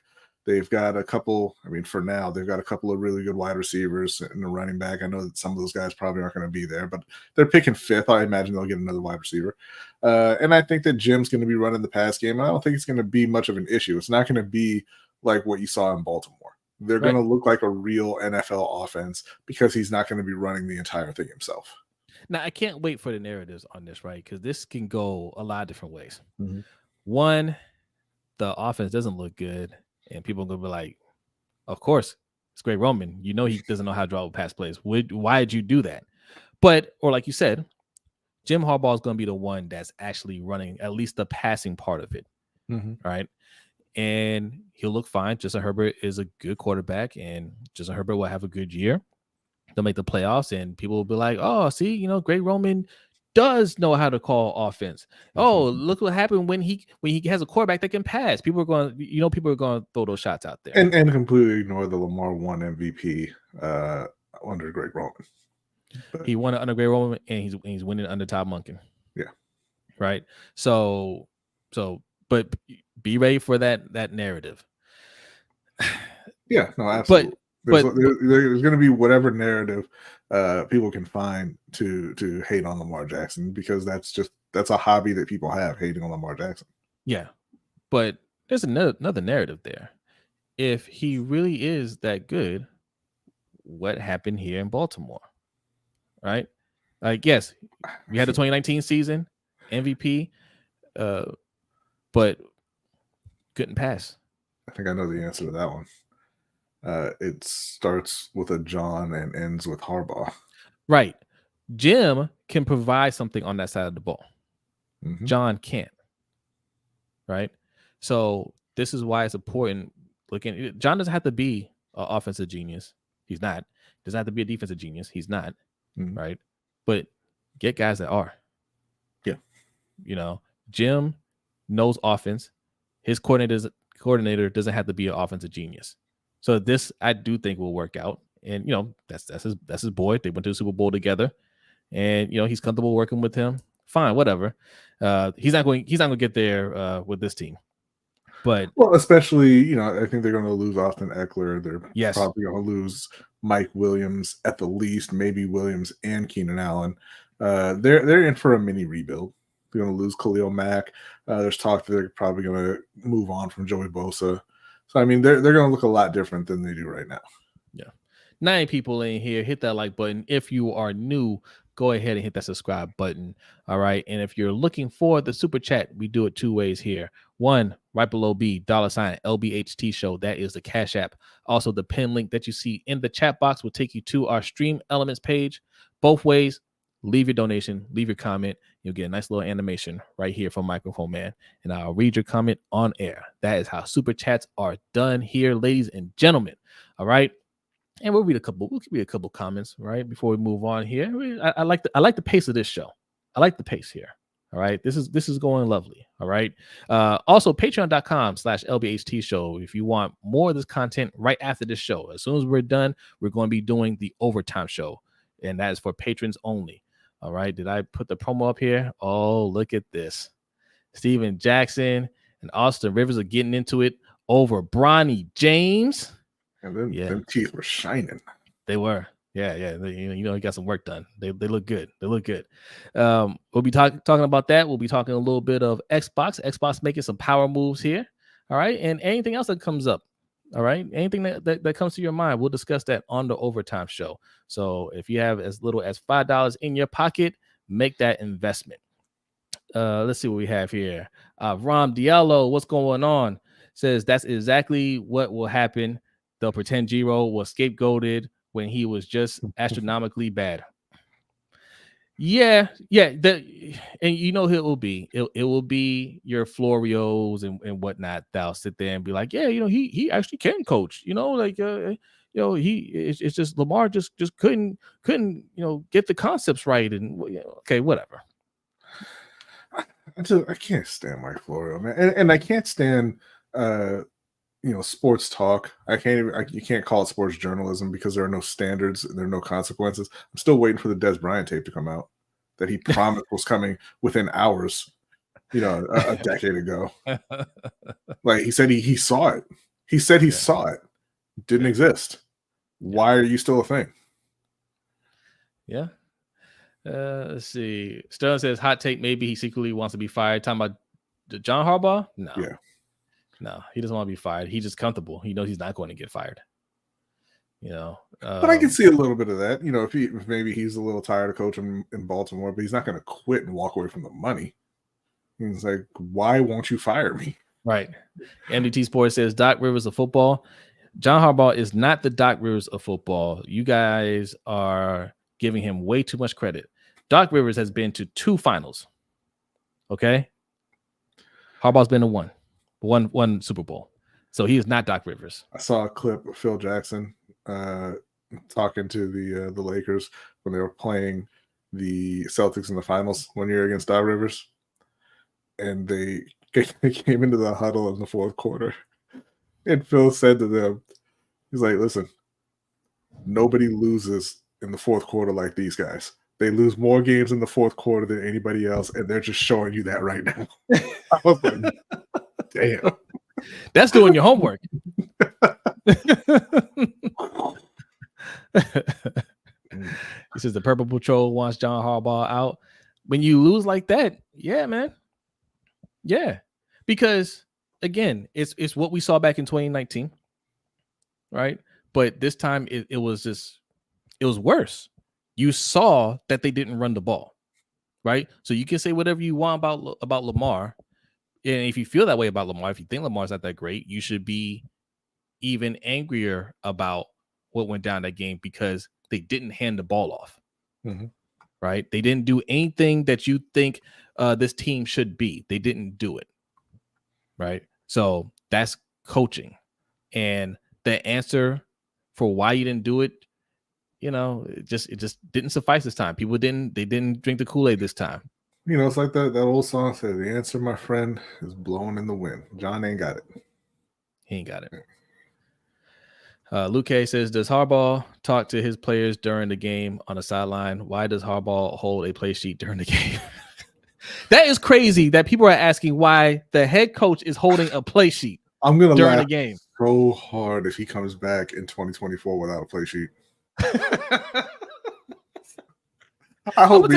They've got a couple. I mean, for now, they've got a couple of really good wide receivers and a running back. I know that some of those guys probably aren't going to be there, but they're picking fifth. I imagine they'll get another wide receiver. And I think that Jim's going to be running the pass game. And I don't think it's going to be much of an issue. It's not going to be like what you saw in Baltimore. They're going to look like a real NFL offense because he's not going to be running the entire thing himself. Now, I can't wait for the narratives on this, right? Because this can go a lot of different ways. Mm-hmm. One, the offense doesn't look good. And people are going to be like, of course, it's Greg Roman. He doesn't know how to draw pass plays. Why did you do that? Or like you said, Jim Harbaugh is going to be the one that's actually running at least the passing part of it. Mm-hmm. Right? And he'll look fine. Justin Herbert is a good quarterback, and Justin Herbert will have a good year. They'll make the playoffs, and people will be like, oh, see, Greg Roman does know how to call offense. Oh, look what happened when he has a quarterback that can pass. People are going to throw those shots out there and completely ignore the Lamar 1 MVP under Greg Roman. But he won it under Greg Roman, and he's winning under Todd Monken. Yeah, right. So, but Be ready for that narrative. Yeah, no, absolutely. There's going to be whatever narrative people can find to hate on Lamar Jackson, because that's a hobby that people have, hating on Lamar Jackson. Yeah, but there's another narrative there. If he really is that good, what happened here in Baltimore? Right? Like, yes, we had the 2019 season, MVP, but couldn't pass. I think I know the answer to that one. It starts with a John and ends with Harbaugh. Right. Jim can provide something on that side of the ball. Mm-hmm. John can't. Right. So this is why it's important. John doesn't have to be an offensive genius. He's not. Doesn't have to be a defensive genius. He's not. Mm-hmm. Right. But get guys that are. Yeah. Jim knows offense. His coordinator doesn't have to be an offensive genius. So this, I do think, will work out. And that's his boy. They went to the Super Bowl together, and he's comfortable working with him. Fine, whatever. He's not going to get there with this team. But especially, I think they're going to lose Austin Eckler. They're yes. probably going to lose Mike Williams at the least, maybe Williams and Keenan Allen. They're in for a mini rebuild. They're going to lose Khalil Mack. There's talk that they're probably going to move on from Joey Bosa. So, I mean, they're going to look a lot different than they do right now. Yeah. 9 people in here. Hit that like button. If you are new, go ahead and hit that subscribe button. All right. And if you're looking for the super chat, we do it 2 ways here. One, right below B, $ LBHT Show. That is the Cash App. Also, the pin link that you see in the chat box will take you to our Stream Elements page. Both ways. Leave your donation, leave your comment. You'll get a nice little animation right here from Microphone Man, and I'll read your comment on air. That is how super chats are done here, ladies and gentlemen. All right, and we'll read a couple comments right before we move on here. I like the pace of this show. I like the pace here. All right, this is going lovely. All right. Also, patreon.com/LBHT Show. If you want more of this content right after this show, as soon as we're done, we're going to be doing the overtime show, and that is for patrons only. All right. Did I put the promo up here? Oh, look at this. Steven Jackson and Austin Rivers are getting into it over Brodny James. And then them teeth were shining. They were. Yeah. He got some work done. They look good. We'll be talking about that. We'll be talking a little bit of Xbox making some power moves here. All right. And anything else that comes up. All right. Anything that comes to your mind, we'll discuss that on the overtime show. So if you have as little as $5 in your pocket, make that investment. Let's see what we have here. Ram Diallo, what's going on? Says that's exactly what will happen. They'll pretend Giro was scapegoated when he was just astronomically bad. Yeah. And it will be your Florios and whatnot. That'll sit there and be like, yeah, he actually can coach. It's just Lamar just couldn't get the concepts right, and okay, whatever. I can't stand Mike Florio, man, and I can't stand sports talk. You can't call it sports journalism because there are no standards and there are no consequences. I'm still waiting for the Des Bryant tape to come out that he promised was coming within hours, a decade ago. Like he said he saw it. He said he saw it. Didn't exist. Why are you still a thing? Yeah. Let's see. Sterling says hot take, maybe he secretly wants to be fired. Talking about John Harbaugh? No. Yeah. No, he doesn't want to be fired. He's just comfortable. He knows he's not going to get fired. But I can see a little bit of that. If maybe he's a little tired of coaching in Baltimore, but he's not going to quit and walk away from the money. He's like, why won't you fire me? Right. MDT Sports says Doc Rivers of football. John Harbaugh is not the Doc Rivers of football. You guys are giving him way too much credit. Doc Rivers has been to 2 finals. Okay. Harbaugh's been to one Super Bowl. So he is not Doc Rivers. I saw a clip of Phil Jackson talking to the Lakers when they were playing the Celtics in the finals one year against Doc Rivers. And they came into the huddle in the fourth quarter. And Phil said to them, he's like, listen, nobody loses in the fourth quarter like these guys. They lose more games in the fourth quarter than anybody else, and they're just showing you that right now. I was like, Damn. That's doing your homework. He says the Purple Patrol wants John Harbaugh out. When you lose like that, yeah, man. Yeah. Because again, it's what we saw back in 2019. Right. But this time it was worse. You saw that they didn't run the ball. Right. So you can say whatever you want about Lamar. And if you feel that way about Lamar, if you think Lamar's not that great, you should be even angrier about what went down that game because they didn't hand the ball off. Mm-hmm. Right. They didn't do anything that you think this team should be. They didn't do it. Right. So that's coaching. And the answer for why you didn't do it, it just didn't suffice this time. People didn't drink the Kool-Aid this time. It's like that old song said, the answer, my friend, is blowing in the wind. John ain't got it. He ain't got it. Luke K says, does Harbaugh talk to his players during the game on the sideline? Why does Harbaugh hold a play sheet during the game? That is crazy that people are asking why the head coach is holding a play sheet during the game. So hard if he comes back in 2024 without a play sheet. I hope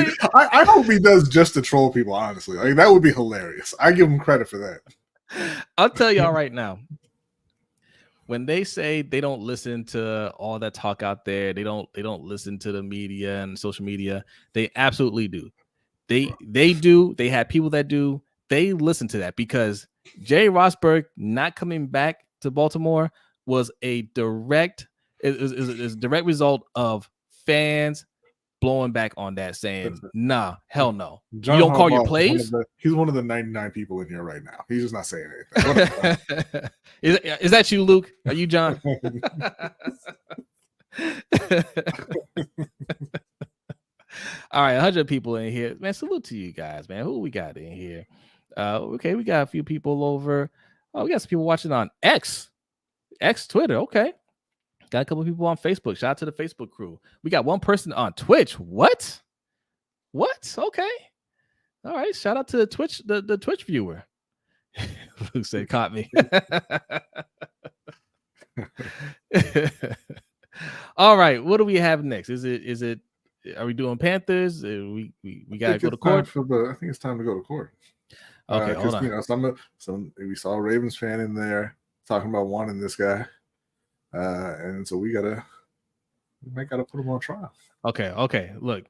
he does just to troll people, honestly. Like, that would be hilarious. I give him credit for that. I'll tell y'all right now. When they say they don't listen to all that talk out there, they don't listen to the media and social media, they absolutely do. They do. They have people that do. They listen to that because Jerry Rosburg not coming back to Baltimore was a direct result of fans blowing back on that, saying, nah, hell no. John you don't Harbaugh call your plays? He's one of the 99 people in here right now. He's just not saying anything. Is that you, Luke? Are you John? All right, 100 people in here. Man, salute to you guys, man. Who we got in here? Okay, we got a few people over. Oh, we got some people watching on X Twitter. Okay. Got a couple of people on Facebook. Shout out to the Facebook crew. We got one person on Twitch. What? Okay. All right. Shout out to the Twitch viewer. Luke said, caught me. All right. What do we have next? Is it are we doing Panthers? We gotta go to court. I think it's time to go to court. Okay, hold on. We saw a Ravens fan in there talking about wanting this guy. And so we might gotta put him on trial. Okay. Look,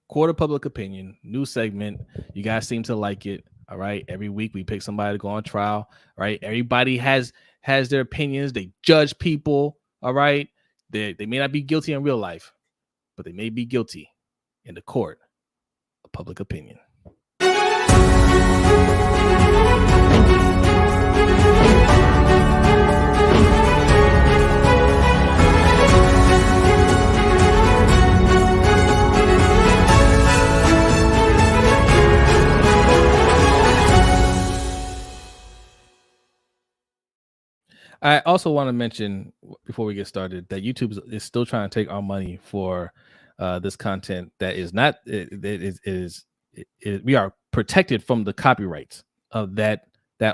court of public opinion, new segment. You guys seem to like it. All right. Every week we pick somebody to go on trial. All right. Everybody has their opinions. They judge people. All right. They may not be guilty in real life, but they may be guilty in the court of public opinion. I also want to mention before we get started that YouTube is still trying to take our money for this content that is not. We are protected from the copyrights of that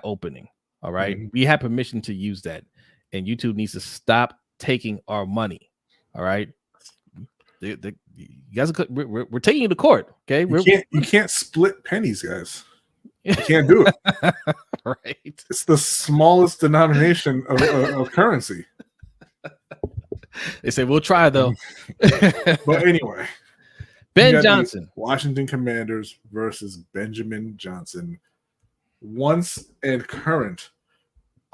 opening. All right, we have permission to use that, and YouTube needs to stop taking our money. All right, you guys, we're taking you to court. Okay, you can't split pennies, guys. You can't do it. Right. It's the smallest denomination of currency. They say we'll try though. But anyway, Ben Johnson, Washington Commanders versus Benjamin Johnson, once and current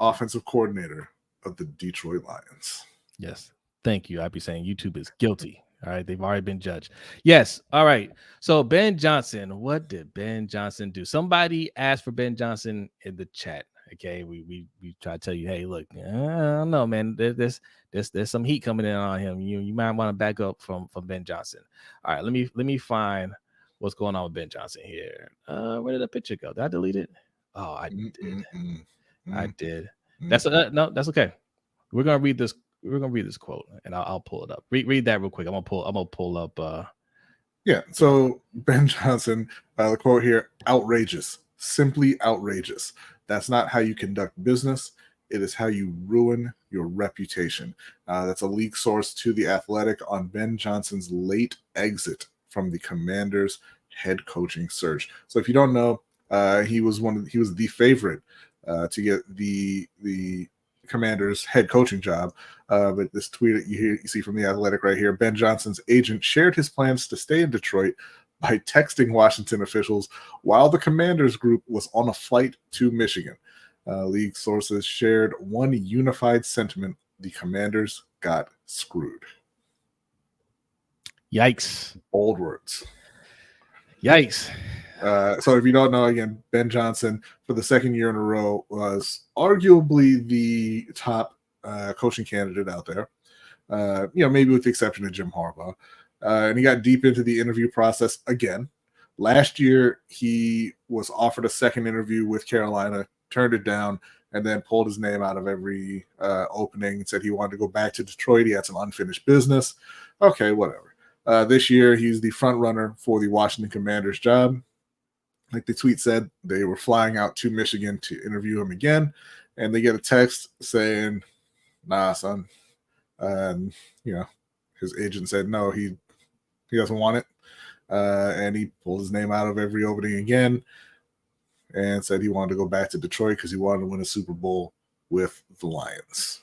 offensive coordinator of the Detroit Lions. Yes. Thank you. I'd be saying YouTube is guilty. All right. They've already been judged. Yes. All right. So Ben Johnson, what did Ben Johnson do? Somebody asked for Ben Johnson in the chat. Okay. We try to tell you, hey, look, I don't know, man. There's some heat coming in on him. You might want to back up from Ben Johnson. All right. Let me find what's going on with Ben Johnson here. Where did the picture go? Did I delete it? Oh, I did. I did. That's okay. We're gonna read this. We're gonna read this quote, and I'll pull it up. Read that real quick. I'm gonna pull up. Yeah. So Ben Johnson, the quote here: outrageous, simply outrageous. That's not how you conduct business. It is how you ruin your reputation. That's a leak source to The Athletic on Ben Johnson's late exit from the Commanders head coaching search. So if you don't know, he was the favorite to get the Commanders head coaching job. But this tweet that you see from The Athletic right here, Ben Johnson's agent shared his plans to stay in Detroit by texting Washington officials while the Commanders group was on a flight to Michigan. League sources shared one unified sentiment: the Commanders got screwed. Yikes. Old words. Yikes. So if you don't know, again, Ben Johnson, for the second year in a row, was arguably the top coaching candidate out there. Maybe with the exception of Jim Harbaugh. And he got deep into the interview process again. Last year, he was offered a second interview with Carolina, turned it down, and then pulled his name out of every opening and said he wanted to go back to Detroit. He had some unfinished business. Okay, whatever. This year, he's the front runner for the Washington Commanders job. Like the tweet said, they were flying out to Michigan to interview him again, and they get a text saying, "Nah, son." His agent said no, he doesn't want it, and he pulled his name out of every opening again, and said he wanted to go back to Detroit because he wanted to win a Super Bowl with the Lions.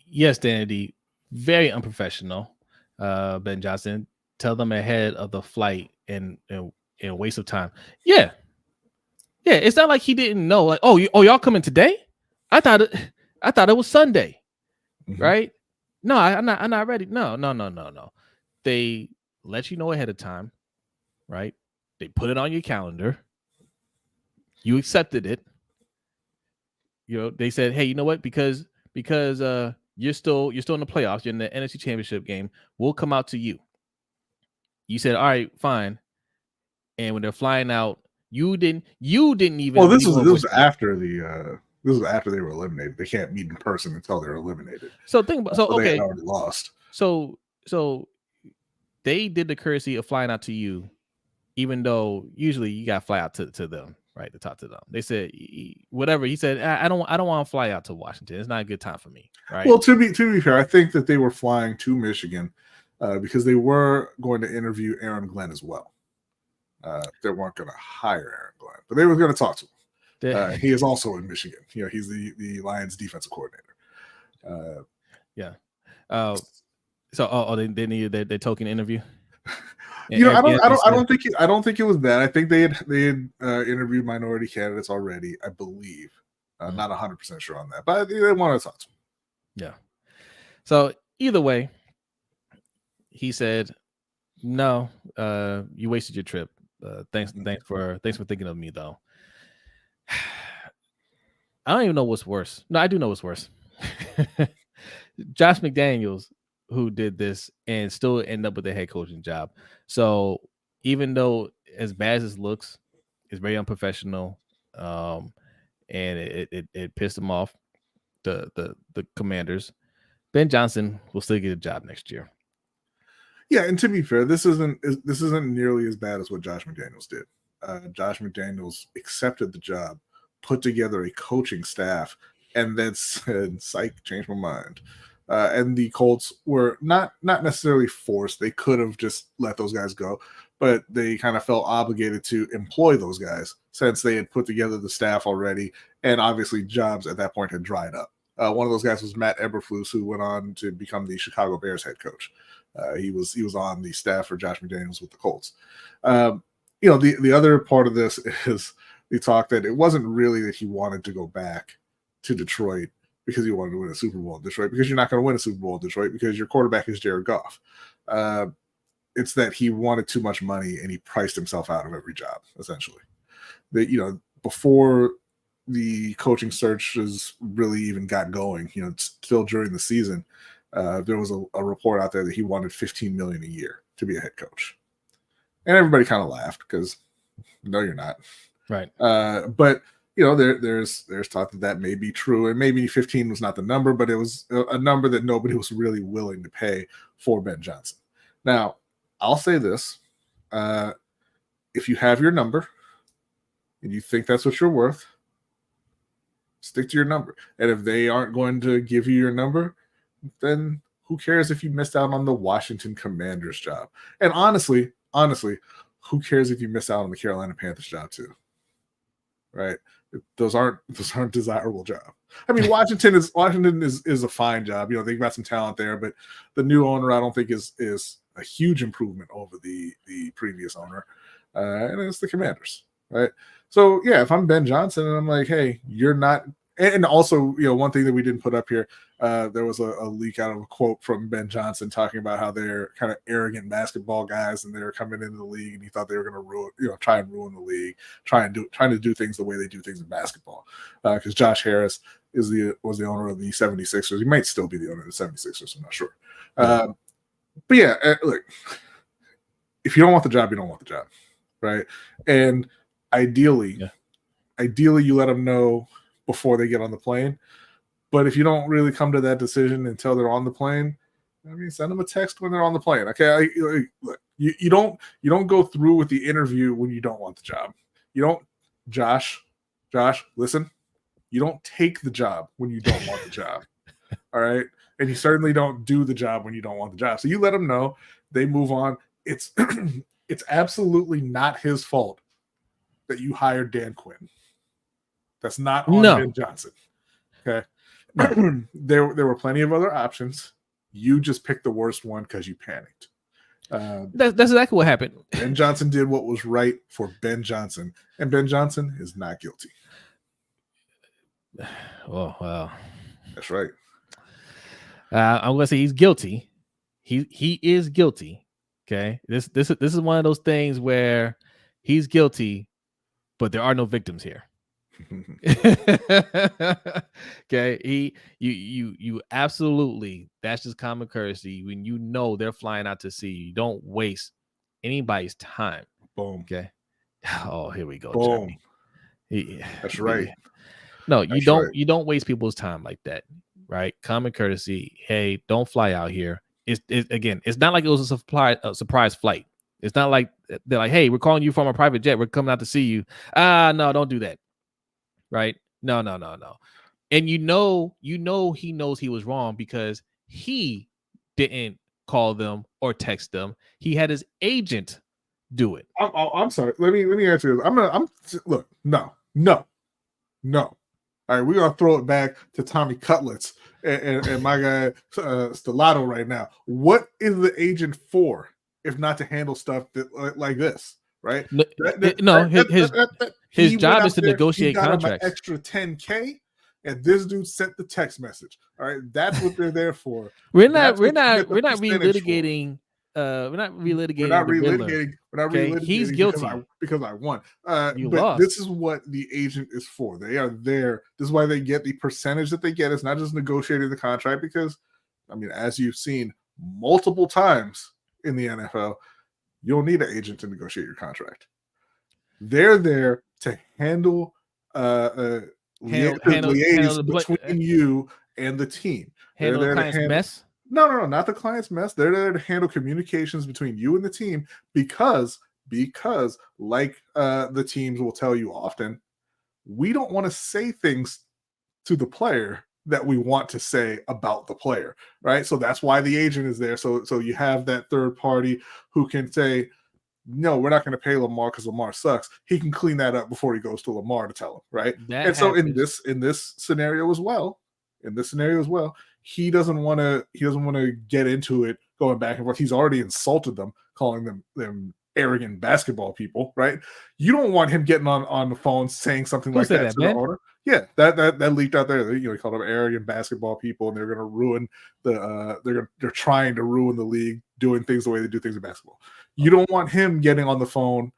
Yes, Danny, very unprofessional. Ben Johnson, tell them ahead of the flight and waste of time. Yeah. It's not like he didn't know. Like, y'all coming today? I thought it was Sunday, right? No, I'm not ready. No. They let you know ahead of time, right? They put it on your calendar. You accepted it. They said, hey, you know what? Because you're still in the playoffs, you're in the NFC Championship game, we'll come out to you. You said, all right, fine. And when they're flying out, you didn't even. Well, this was after this was after they were eliminated. They can't meet in person until they're eliminated. So think about okay. They had already lost. So they did the courtesy of flying out to you, even though usually you got to fly out to them, right, to talk to them. They said whatever. He said, I don't want to fly out to Washington. It's not a good time for me. Right. Well, to be fair, I think that they were flying to Michigan because they were going to interview Aaron Glenn as well. They weren't going to hire Aaron Glenn, but they were going to talk to him. He is also in Michigan. He's the Lions defensive coordinator. They needed their token interview. I don't think it was that. I think they had interviewed minority candidates already. I believe. Not 100% sure on that, but they wanted to talk to him. Yeah. So either way, he said, "No, you wasted your trip. Thanks for thinking of me, though." I don't even know what's worse. No, I do know what's worse. Josh McDaniels, who did this and still end up with a head coaching job. So even though as bad as it looks, it's very unprofessional, and it pissed him off, the Commanders. Ben Johnson will still get a job next year. Yeah, and to be fair, this isn't nearly as bad as what Josh McDaniels did. Josh McDaniels accepted the job, put together a coaching staff, and then said, "Psych, changed my mind." And the Colts were not necessarily forced. They could have just let those guys go, but they kind of felt obligated to employ those guys since they had put together the staff already, and obviously jobs at that point had dried up. One of those guys was Matt Eberflus, who went on to become the Chicago Bears head coach. He was on the staff for Josh McDaniels with the Colts. The other part of this is the talk that it wasn't really that he wanted to go back to Detroit because he wanted to win a Super Bowl in Detroit, because you're not going to win a Super Bowl in Detroit because your quarterback is Jared Goff. It's that he wanted too much money and he priced himself out of every job, essentially. Before the coaching searches really even got going, still during the season, there was a report out there that he wanted $15 million a year to be a head coach. And everybody kind of laughed because, no, you're not. Right. But there's talk that may be true, and maybe 15 was not the number, but it was a number that nobody was really willing to pay for Ben Johnson. Now, I'll say this: if you have your number and you think that's what you're worth, Stick to your number. And if they aren't going to give you your number, then who cares if you missed out on the Washington Commanders job? And honestly, who cares if you miss out on the Carolina Panthers job too? Right? Those aren't desirable jobs. I mean, Washington is a fine job. You know, they've got some talent there, but the new owner I don't think is a huge improvement over the previous owner. And it's the Commanders, right? So yeah, if I'm Ben Johnson and I'm like, hey, you're not. And also, you know, one thing that we didn't put up here, there was a leak out of a quote from Ben Johnson talking about how they're kind of arrogant basketball guys and they're coming into the league and he thought they were going to try and ruin the league, trying to do things the way they do things in basketball. Because Josh Harris was the owner of the 76ers. He might still be the owner of the 76ers. I'm not sure. But yeah, look, if you don't want the job, you don't want the job, right? And ideally, you let them know before they get on the plane. But if you don't really come to that decision until they're on the plane, I mean, send them a text when they're on the plane. Okay, look, you don't go through with the interview when you don't want the job. You don't, Josh, listen. You don't take the job when you don't want the job. All right, and you certainly don't do the job when you don't want the job. So you let them know. They move on. It's absolutely not his fault that you hired Dan Quinn. That's not on Ben Johnson. Okay. There were plenty of other options. You just picked the worst one because you panicked. That's exactly what happened. Ben Johnson did what was right for Ben Johnson, and Ben Johnson is not guilty. Oh, wow. That's right. I'm gonna say he's guilty. He is guilty. Okay. This is one of those things where he's guilty, but there are no victims here. Okay, you absolutely, that's just common courtesy. When you know they're flying out to sea, you don't waste anybody's time. Boom. Okay. Oh, here we go. Boom. That's right. No, you don't waste people's time like that, right? Common courtesy. Hey, don't fly out here. It's not like it was a surprise flight. It's not like they're like, hey, we're calling you from a private jet. We're coming out to see you. No, don't do that. Right? No. And you know he knows he was wrong because he didn't call them or text them. He had his agent do it. I'm sorry. Let me answer this. Look, no. All right, we're gonna throw it back to Tommy Cutlets and my guy Stellato right now. What is the agent for if not to handle stuff like this? Right? His job is to negotiate contracts. Extra $10K, and this dude sent the text message. All right, that's what they're there for. We're not relitigating. We're not relitigating. He's guilty because I won. You but lost. This is what the agent is for. They are there. This is why they get the percentage that they get. It's not just negotiating the contract because, I mean, as you've seen multiple times in the NFL, you don't need an agent to negotiate your contract. They're there to handle liaise between you and the team. Handle the client's mess? No, not the client's mess. They're there to handle communications between you and the team because like the teams will tell you often, we don't want to say things to the player that we want to say about the player, right? So that's why the agent is there. So you have that third party who can say, no, we're not going to pay Lamar because Lamar sucks. He can clean that up before he goes to Lamar to tell him, right? So in this scenario as well, he doesn't want to get into it going back and forth. He's already insulted them, calling them arrogant basketball people, right? You don't want him getting on the phone saying something like that to the owner. Yeah, that leaked out there. He called them arrogant basketball people, and they're going to ruin they're trying to ruin the league, doing things the way they do things in basketball. You don't want him getting on the phone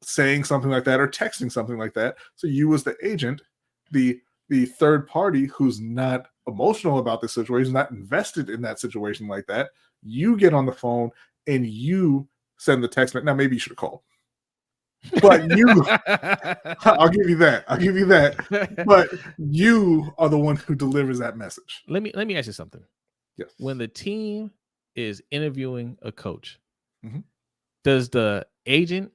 saying something like that or texting something like that. So you, as the agent, the third party who's not emotional about this situation, not invested in that situation like that, you get on the phone and you send the text. Now maybe you should have called. But I'll give you that. But you are the one who delivers that message. Let me ask you something. Yes. When the team is interviewing a coach, mm-hmm. does the agent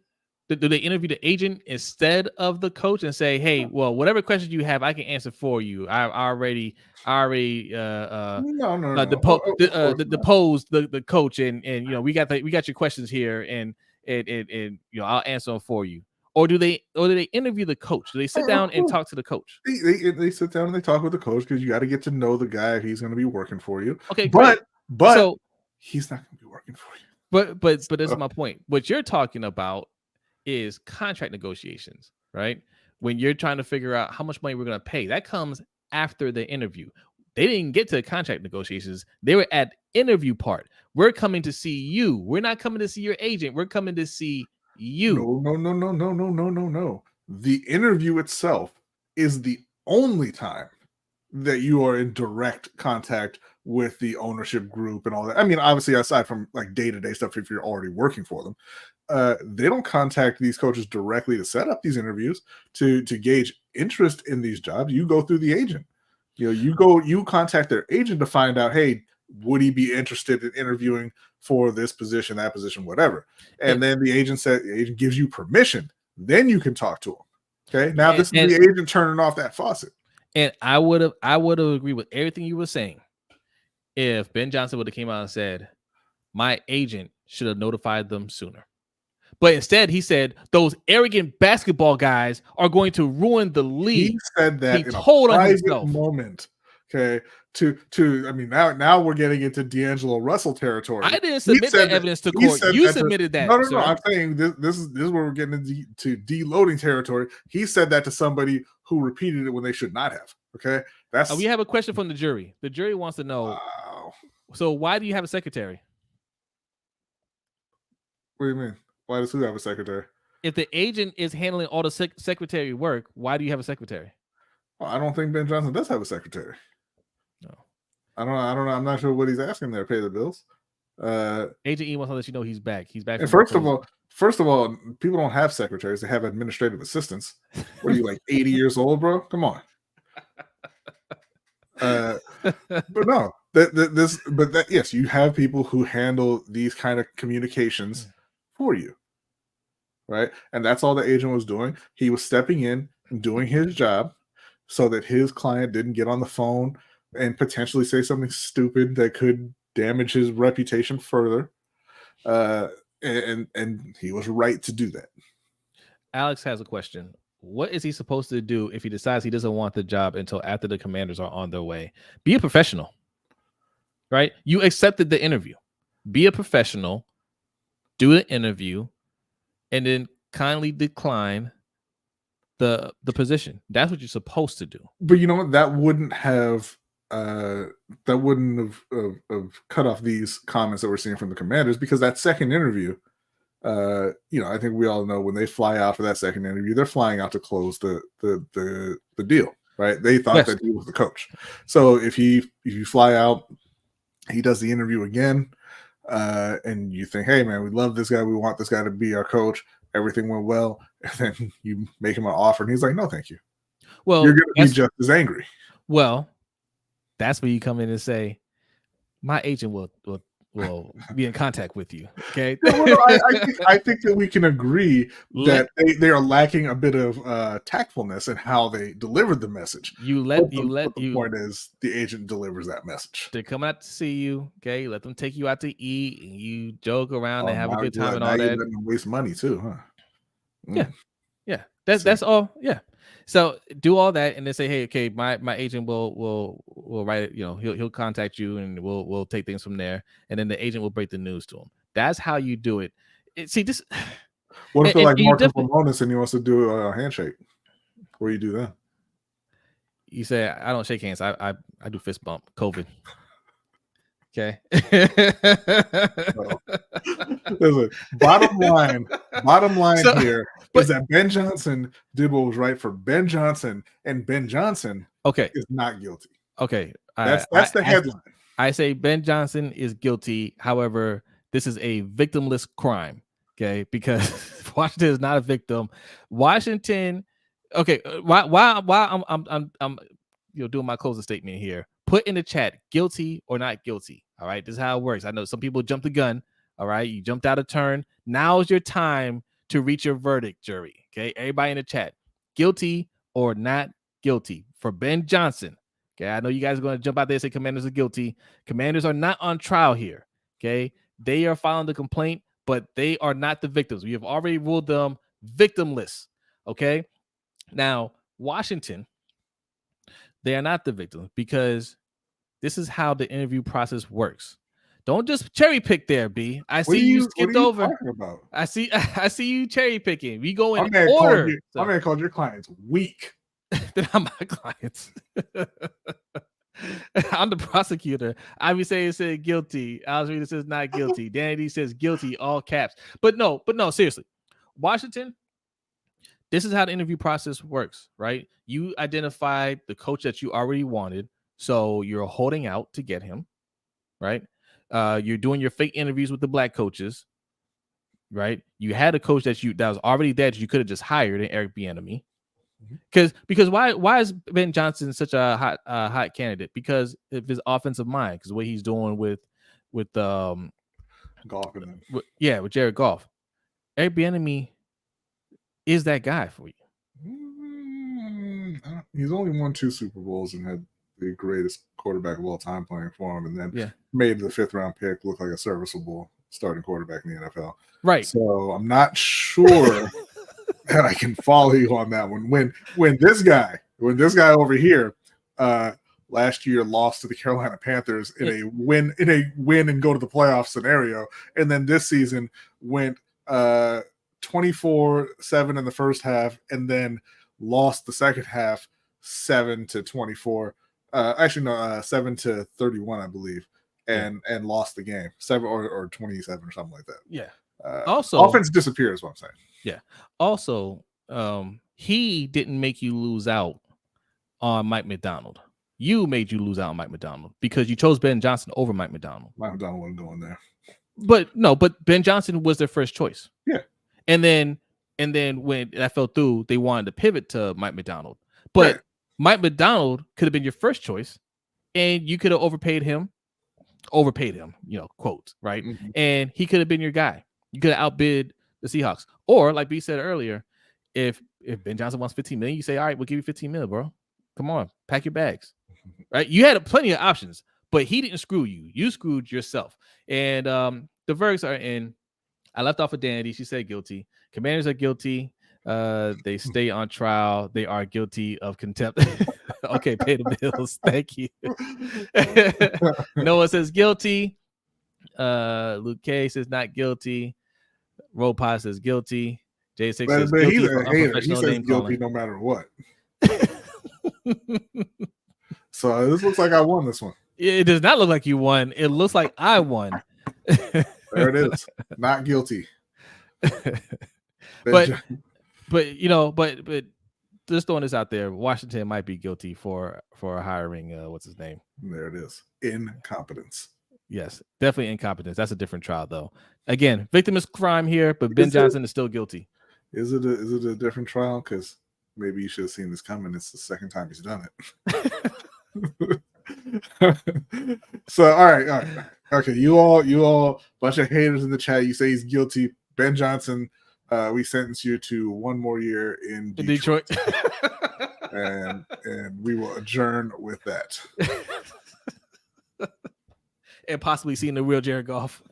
Do they interview the agent instead of the coach and say, "Hey, well, whatever questions you have, I can answer for you. I already No. deposed the coach, and we got your questions here, and I'll answer them for you." Or do they interview the coach? Do they sit down and talk to the coach? They sit down and they talk with the coach because you got to get to know the guy. He's going to be working for you. Okay, but so he's not going to be working for you. But this is my point. What you're talking about is contract negotiations, right? When you're trying to figure out how much money we're going to pay, that comes after the interview. They didn't get to the contract negotiations. They were at interview part. We're coming to see you. We're not coming to see your agent. We're coming to see you. No. The interview itself is the only time that you are in direct contact with the ownership group and all that. I mean, obviously, aside from like day-to-day stuff, if you're already working for them, they don't contact these coaches directly to set up these interviews to gauge interest in these jobs. You go through the agent. You contact their agent to find out, hey, would he be interested in interviewing for this position, that position, whatever? And then the agent gives you permission. Then you can talk to him. Okay. Now this is the agent turning off that faucet. And I would have agreed with everything you were saying if Ben Johnson would have came out and said, my agent should have notified them sooner. But instead, he said those arrogant basketball guys are going to ruin the league. He said that in a private moment. Okay. I mean, now we're getting into D'Angelo Russell territory. I didn't submit that evidence to court. You submitted that. No. I'm saying this is where we're getting into deloading territory. He said that to somebody who repeated it when they should not have. Okay. We have a question from the jury. The jury wants to know. Wow. So why do you have a secretary? What do you mean? Why does who have a secretary? If the agent is handling all the secretary work, why do you have a secretary? Well, I don't think Ben Johnson does have a secretary. No. I don't know. I'm not sure what he's asking there. Pay the bills. Agent E wants to let you know he's back. He's back. And first of all, people don't have secretaries. They have administrative assistants. What are you, like 80 years old, bro? Come on. But no, yes, you have people who handle these kind of communications for you, right? And that's all the agent was doing. He was stepping in and doing his job so that his client didn't get on the phone and potentially say something stupid that could damage his reputation further. And he was right to do that. Alex has a question. What is he supposed to do if he decides he doesn't want the job until after the Commanders are on their way? Be a professional, right? You accepted the interview. Be a professional, do the interview, and then kindly decline the position. That's what you're supposed to do. But you know what? That wouldn't have cut off these comments that we're seeing from the Commanders, because that second interview, I think we all know when they fly out for that second interview, they're flying out to close the deal, right? They thought that he was the coach. So if you fly out, he does the interview again, and you think, hey man, we love this guy, we want this guy to be our coach, everything went well, and then you make him an offer and he's like, no thank you. Well, you're gonna be just as angry. Well, that's where you come in and say, my agent will be in contact with you. Okay. I think that we can agree that they are lacking a bit of tactfulness in how they delivered the message. The point is the agent delivers that message. They're coming out to see you. Okay. Let them take you out to eat and you joke around and have a good time and all that. You're letting them waste money too, huh? Yeah. That's all. Yeah. So do all that and then say, hey, okay, my agent will write it, he'll contact you and we'll take things from there. And then the agent will break the news to him. That's how you do it. This. What if they're like Marcus Lemonis and he wants to do a handshake? What do you do then? You say, I don't shake hands. I do fist bump. COVID. Okay. Listen, bottom line here is that Ben Johnson did what was right for Ben Johnson, and Ben Johnson is not guilty. Okay. That's the headline. I say Ben Johnson is guilty. However, this is a victimless crime. Okay, because Washington is not a victim. Washington. Okay. Why I'm doing my closing statement here. Put in the chat, guilty or not guilty. All right. This is how it works. I know some people jumped the gun. All right. You jumped out of turn. Now's your time to reach your verdict, jury. Okay, everybody in the chat, guilty or not guilty for Ben Johnson. Okay, I know you guys are going to jump out there and say Commanders are guilty. Commanders are not on trial here. Okay, they are filing the complaint, but they are not the victims. We have already ruled them victimless. Okay, now Washington, they are not the victim because this is how the interview process works. Don't just cherry pick there, B. I see you skipped over. About? I see you cherry picking. We go in order. My man called your clients weak. They're not my clients. I'm the prosecutor. Ivy said guilty. Alice Reader says not guilty. Danny D says guilty, all caps. But no, seriously. Washington, this is how the interview process works, right? You identified the coach that you already wanted, so you're holding out to get him, right? You're doing your fake interviews with the black coaches, right? You had a coach that was already there that you could have just hired, in Eric Bieniemy. Because why is Ben Johnson such a hot candidate? Because of his offensive mind, because what he's doing with Goff with Jared Goff. Eric Bieniemy is that guy for you. He's only won 2 Super Bowls and had the greatest quarterback of all time playing for him, and then made the 5th round pick look like a serviceable starting quarterback in the NFL. Right. So I'm not sure that I can follow you on that one. When this guy over here last year lost to the Carolina Panthers in a win and go to the playoff scenario, and then this season went 24-7 in the first half and then lost the second half 7-24. 7-31, I believe, and lost the game 7 or 27 or something like that. Yeah. Also, offense disappears. What I'm saying. Yeah. Also, he didn't make you lose out on Mike Macdonald. You made you lose out on Mike Macdonald because you chose Ben Johnson over Mike Macdonald. Mike Macdonald wasn't going there. But Ben Johnson was their first choice. Yeah. And then when that fell through, they wanted to pivot to Mike Macdonald. But Mike Macdonald could have been your first choice, and you could have overpaid him, quotes, right? Mm-hmm. And he could have been your guy. You could have outbid the Seahawks. Or, like B said earlier, if Ben Johnson wants $15 million, you say, all right, we'll give you $15 million, bro. Come on, pack your bags. Right? You had plenty of options, but he didn't screw you. You screwed yourself. And the verdicts are in. I left off with Danny. She said guilty. Commanders are guilty. They stay on trial. They are guilty of contempt. Okay, pay the bills. Thank you. Noah says guilty. Luke K says not guilty. Ropa says guilty. J6 says guilty. He's a hater. He says guilty no matter what. So this looks like I won this one. It does not look like you won. It looks like I won. There it is. Not guilty. but just throwing this out there, Washington might be guilty for hiring what's his name? There it is. Incompetence. Yes, definitely incompetence. That's a different trial though. Again, victim is crime here, but Ben Johnson is still guilty. Is it a different trial? Because maybe you should have seen this coming. It's the second time he's done it. So all right. Okay, you all bunch of haters in the chat. You say he's guilty. Ben Johnson, we sentence you to 1 more year in Detroit. and we will adjourn with that. And possibly seeing the real Jared Goff.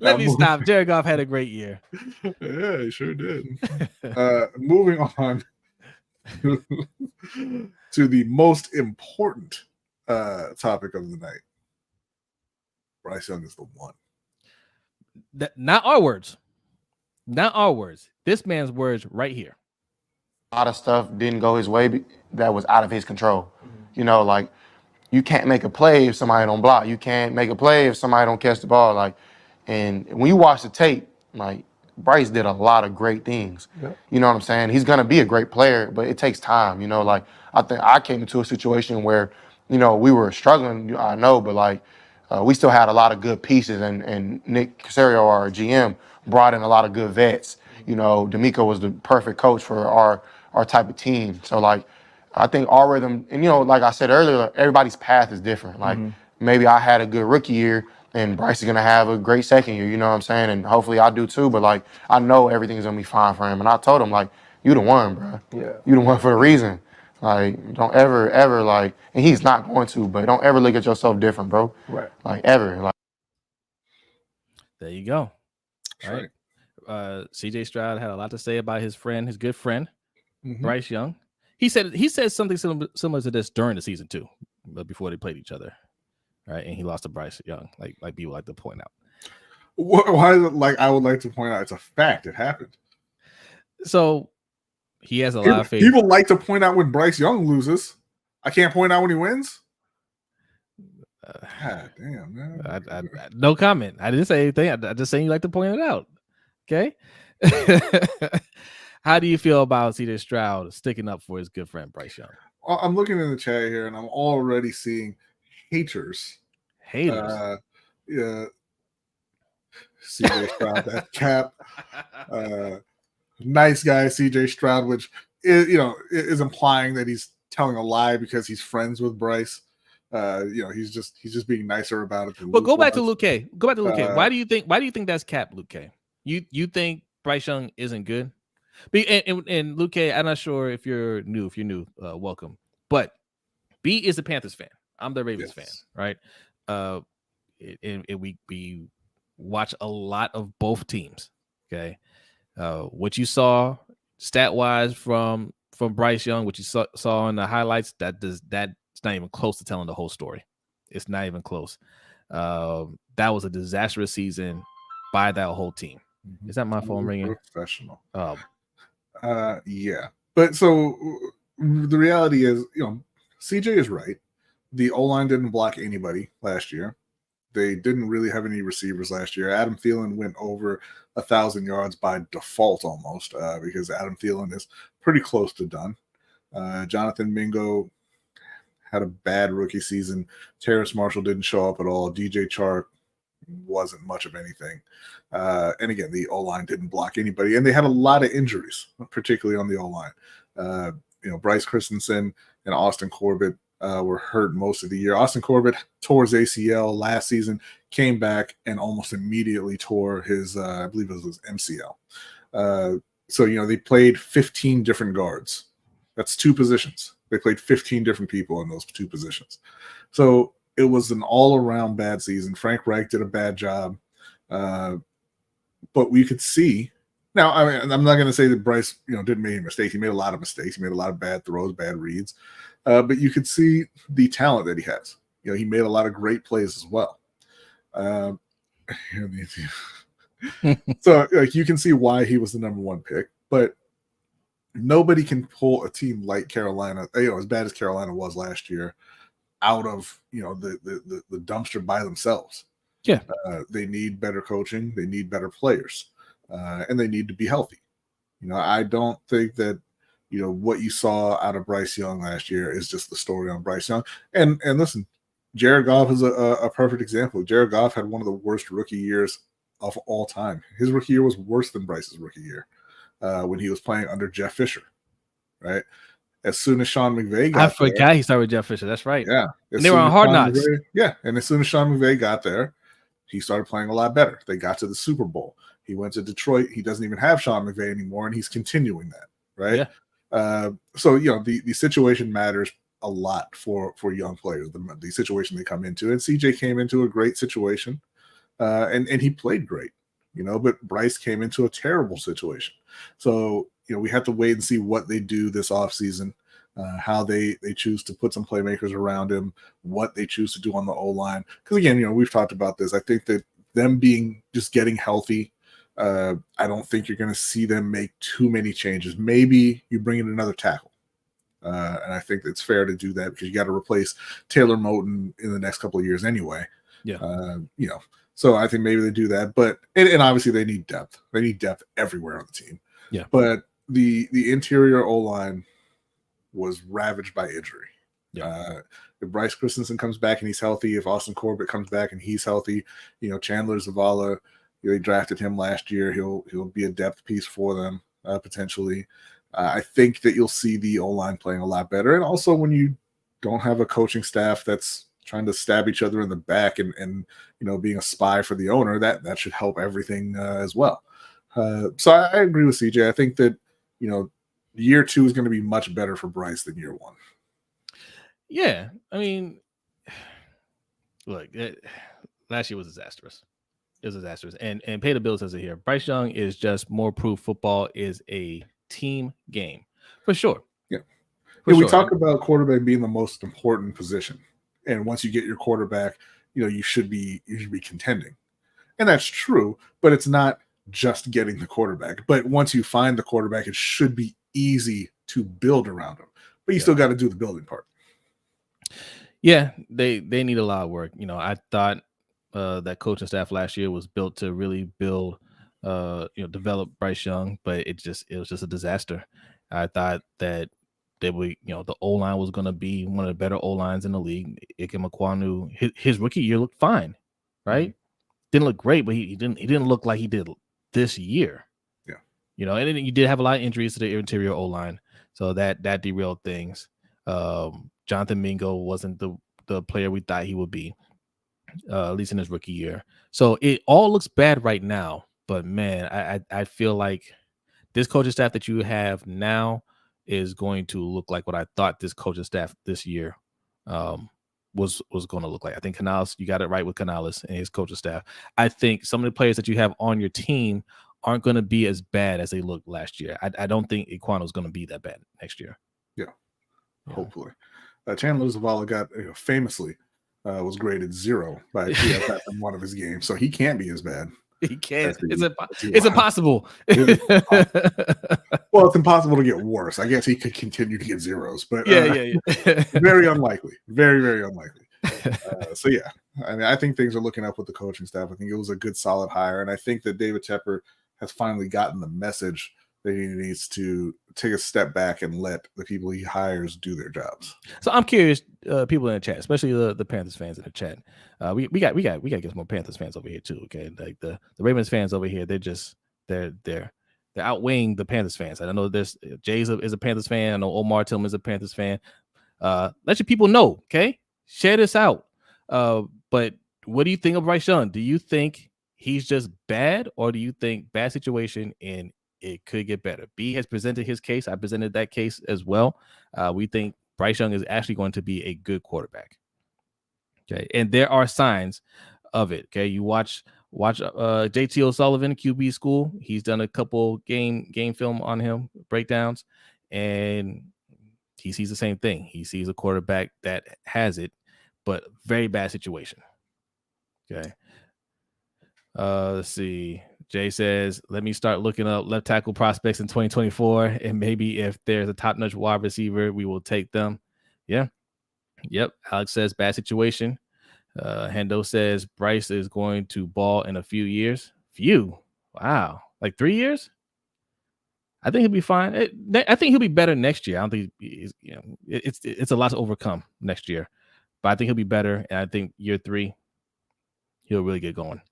Let me stop. Jared Goff had a great year. Yeah, he sure did. Moving on to the most important topic of the night. Bryce Young is the one. Not our words. Not our words. This man's words right here. A lot of stuff didn't go his way that was out of his control. Mm-hmm. You can't make a play if somebody don't block. You can't make a play if somebody don't catch the ball. And when you watch the tape, Bryce did a lot of great things. Yep. You know what I'm saying? He's gonna be a great player, but it takes time. I think I came into a situation where, we were struggling. I know, but we still had a lot of good pieces, and Nick Casario, our GM, brought in a lot of good vets. D'Amico was the perfect coach for our type of team. So I think our rhythm, and like I said earlier, everybody's path is different. Maybe I had a good rookie year, And Bryce is gonna have a great second year, you know what I'm saying? And hopefully I do too. But like I know everything's gonna be fine for him. And I told him like, you the one, bro. Yeah. You the one for a reason. Like don't ever like, and he's not going to, but don't ever look at yourself different, bro. Right. Like ever. Like There you go. All right. CJ Stroud had a lot to say about his good friend, Bryce Young. He said something similar to this during the season too, but before they played each other. Right, and he lost to Bryce Young, like people like to point out. Why is it like I would like to point out? It's a fact. It happened. So he has a lot of faith. People like to point out when Bryce Young loses. I can't point out when he wins. God damn, man. I no comment. I didn't say anything. I just saying you like to point it out. Okay. How do you feel about CJ Stroud sticking up for his good friend Bryce Young? I'm looking in the chat here, and I'm already seeing haters. Yeah. CJ Stroud, that cap. Nice guy, CJ Stroud, which is implying that he's telling a lie because he's friends with Bryce. He's just being nicer about it. But go back to Luke K. Why do you think that's cap, Luke K? You think Bryce Young isn't good? And Luke K, I'm not sure if you're new. Welcome. But B is a Panthers fan. I'm the Ravens fan, right? And we watch a lot of both teams. Okay, what you saw stat wise from Bryce Young, what you saw in the highlights, that's not even close to telling the whole story. It's not even close. That was a disastrous season by that whole team. Is that my phone ringing? Professional. Yeah, but so the reality is, CJ is right. The O-line didn't block anybody last year. They didn't really have any receivers last year. Adam Thielen went over 1,000 yards by default almost because Adam Thielen is pretty close to done. Jonathan Mingo had a bad rookie season. Terrace Marshall didn't show up at all. DJ Chark wasn't much of anything. And again, the O-line didn't block anybody. And they had a lot of injuries, particularly on the O-line. Bryce Christensen and Austin Corbett were hurt most of the year. Austin Corbett tore his ACL last season, came back, and almost immediately tore his, I believe it was his MCL. So they played 15 different guards. That's two positions. They played 15 different people in those two positions. So it was an all-around bad season. Frank Reich did a bad job. But we could see. Now, I mean, I'm not going to say that Bryce, didn't make any mistakes. He made a lot of mistakes. He made a lot of bad throws, bad reads. But you could see the talent that he has. He made a lot of great plays as well. So you can see why he was the number one pick. But nobody can pull a team like Carolina, as bad as Carolina was last year, out of the dumpster by themselves. Yeah, they need better coaching. They need better players, and they need to be healthy. I don't think that what you saw out of Bryce Young last year is just the story on Bryce Young. And listen, Jared Goff is a perfect example. Jared Goff had one of the worst rookie years of all time. His rookie year was worse than Bryce's rookie year when he was playing under Jeff Fisher, right? As soon as Sean McVay got I forgot he started with Jeff Fisher. That's right. Yeah. And they were on Hard Knocks. And as soon as Sean McVay got there, he started playing a lot better. They got to the Super Bowl. He went to Detroit. He doesn't even have Sean McVay anymore, and he's continuing that, right? Yeah. So the situation matters a lot for young players, the situation they come into. And CJ came into a great situation, and he played great, but Bryce came into a terrible situation. So, we have to wait and see what they do this offseason, how they choose to put some playmakers around him, what they choose to do on the O-line. Because, again, we've talked about this. I think that them just getting healthy, I don't think you're going to see them make too many changes. Maybe you bring in another tackle. And I think it's fair to do that because you got to replace Taylor Moton in the next couple of years anyway. Yeah. So I think maybe they do that. But and obviously they need depth. They need depth everywhere on the team. Yeah. But the interior O-line was ravaged by injury. Yeah. If Bryce Christensen comes back and he's healthy, if Austin Corbett comes back and he's healthy, Chandler Zavala, they drafted him last year. He'll be a depth piece for them potentially. I think that you'll see the O-line playing a lot better. And also when you don't have a coaching staff that's trying to stab each other in the back and being a spy for the owner, that should help everything as well. So I agree with CJ. I think that year 2 is going to be much better for Bryce than year 1. Yeah, I mean, look, last year was disastrous. It was disastrous, and pay the bills says it here. Bryce Young is just more proof football is a team game for sure. Yeah, sure. We talk about quarterback being the most important position, and once you get your quarterback, you should be contending, and that's true. But it's not just getting the quarterback. But once you find the quarterback, it should be easy to build around him. But you still got to do the building part. Yeah, they need a lot of work. I thought that coaching staff last year was built to really build, develop Bryce Young, but it was just a disaster. I thought that they would, the O-line was going to be one of the better O-lines in the league. Ike Ekwonu, his rookie year looked fine, right? Mm-hmm. Didn't look great, but he didn't look like he did this year. Yeah, and then you did have a lot of injuries to the interior O-line, so that derailed things. Jonathan Mingo wasn't the player we thought he would be, at least in his rookie year. So it all looks bad right now. But man, I feel like this coaching staff that you have now is going to look like what I thought this coaching staff this year was going to look like. I think Canales, you got it right with Canales and his coaching staff. I think some of the players that you have on your team aren't going to be as bad as they looked last year. I don't think Ekwonu is going to be that bad next year. Yeah. Hopefully. Chandler Zavala got famously was graded 0 by PFF in one of his games, so he can't be as bad. He can't. It's impossible. Well, it's impossible to get worse. I guess he could continue to get zeros, but yeah. Very unlikely. Very, very unlikely. So yeah, I mean, I think things are looking up with the coaching staff. I think it was a good, solid hire, and I think that David Tepper has finally gotten the message that he needs to take a step back and let the people he hires do their jobs. So I'm curious, people in the chat, especially the Panthers fans in the chat. We got to get some more Panthers fans over here too. Okay, like the Ravens fans over here, they're outweighing the Panthers fans. I know there's Jay is a Panthers fan. I know Omar Tillman is a Panthers fan. Let your people know. Okay, share this out. But what do you think of Bryce Young? Do you think he's just bad, or do you think bad situation and it could get better? B has presented his case. I presented that case as well. We think Bryce Young is actually going to be a good quarterback. Okay, and there are signs of it. Okay, you watch JT O'Sullivan, QB School. He's done a couple game film on him, breakdowns, and he sees the same thing. He sees a quarterback that has it, but very bad situation. Okay. Let's see. Jay says, let me start looking up left tackle prospects in 2024, and maybe if there's a top-notch wide receiver, we will take them. Yeah. Yep. Alex says, bad situation. Hendo says, Bryce is going to ball in a few years. Few? Wow. Like 3 years? I think he'll be fine. I think he'll be better next year. I don't think it's a lot to overcome next year, but I think he'll be better, and I think year 3, he'll really get going.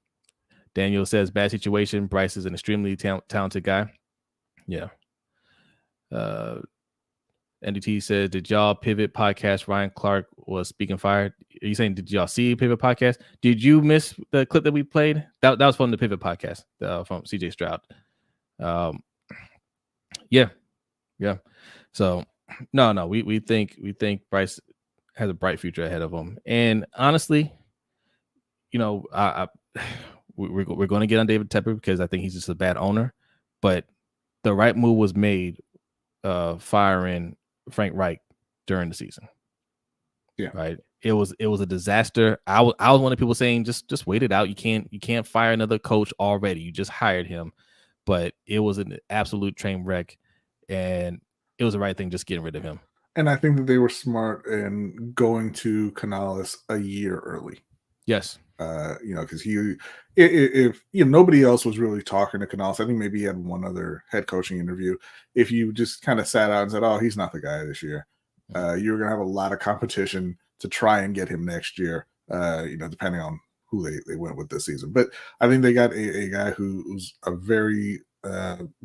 Daniel says, bad situation. Bryce is an extremely talented guy. Yeah. NDT says, did y'all Pivot podcast? Ryan Clark was speaking fire. Are you saying, did y'all see Pivot podcast? Did you miss the clip that we played? That was from the Pivot podcast from CJ Stroud. Yeah. So no, we think Bryce has a bright future ahead of him. And honestly, we're going to get on David Tepper because I think he's just a bad owner. But the right move was made firing Frank Reich during the season. Yeah. Right. It was a disaster. I was one of the people saying just wait it out. You can't fire another coach already. You just hired him. But it was an absolute train wreck, and it was the right thing just getting rid of him. And I think that they were smart in going to Canales a year early. Yes. Because if nobody else was really talking to Canales, I think maybe he had one other head coaching interview. If you just kind of sat out and said, "Oh, he's not the guy this year," you're going to have a lot of competition to try and get him next year. Depending on who they went with this season. But I think they got a guy who's a very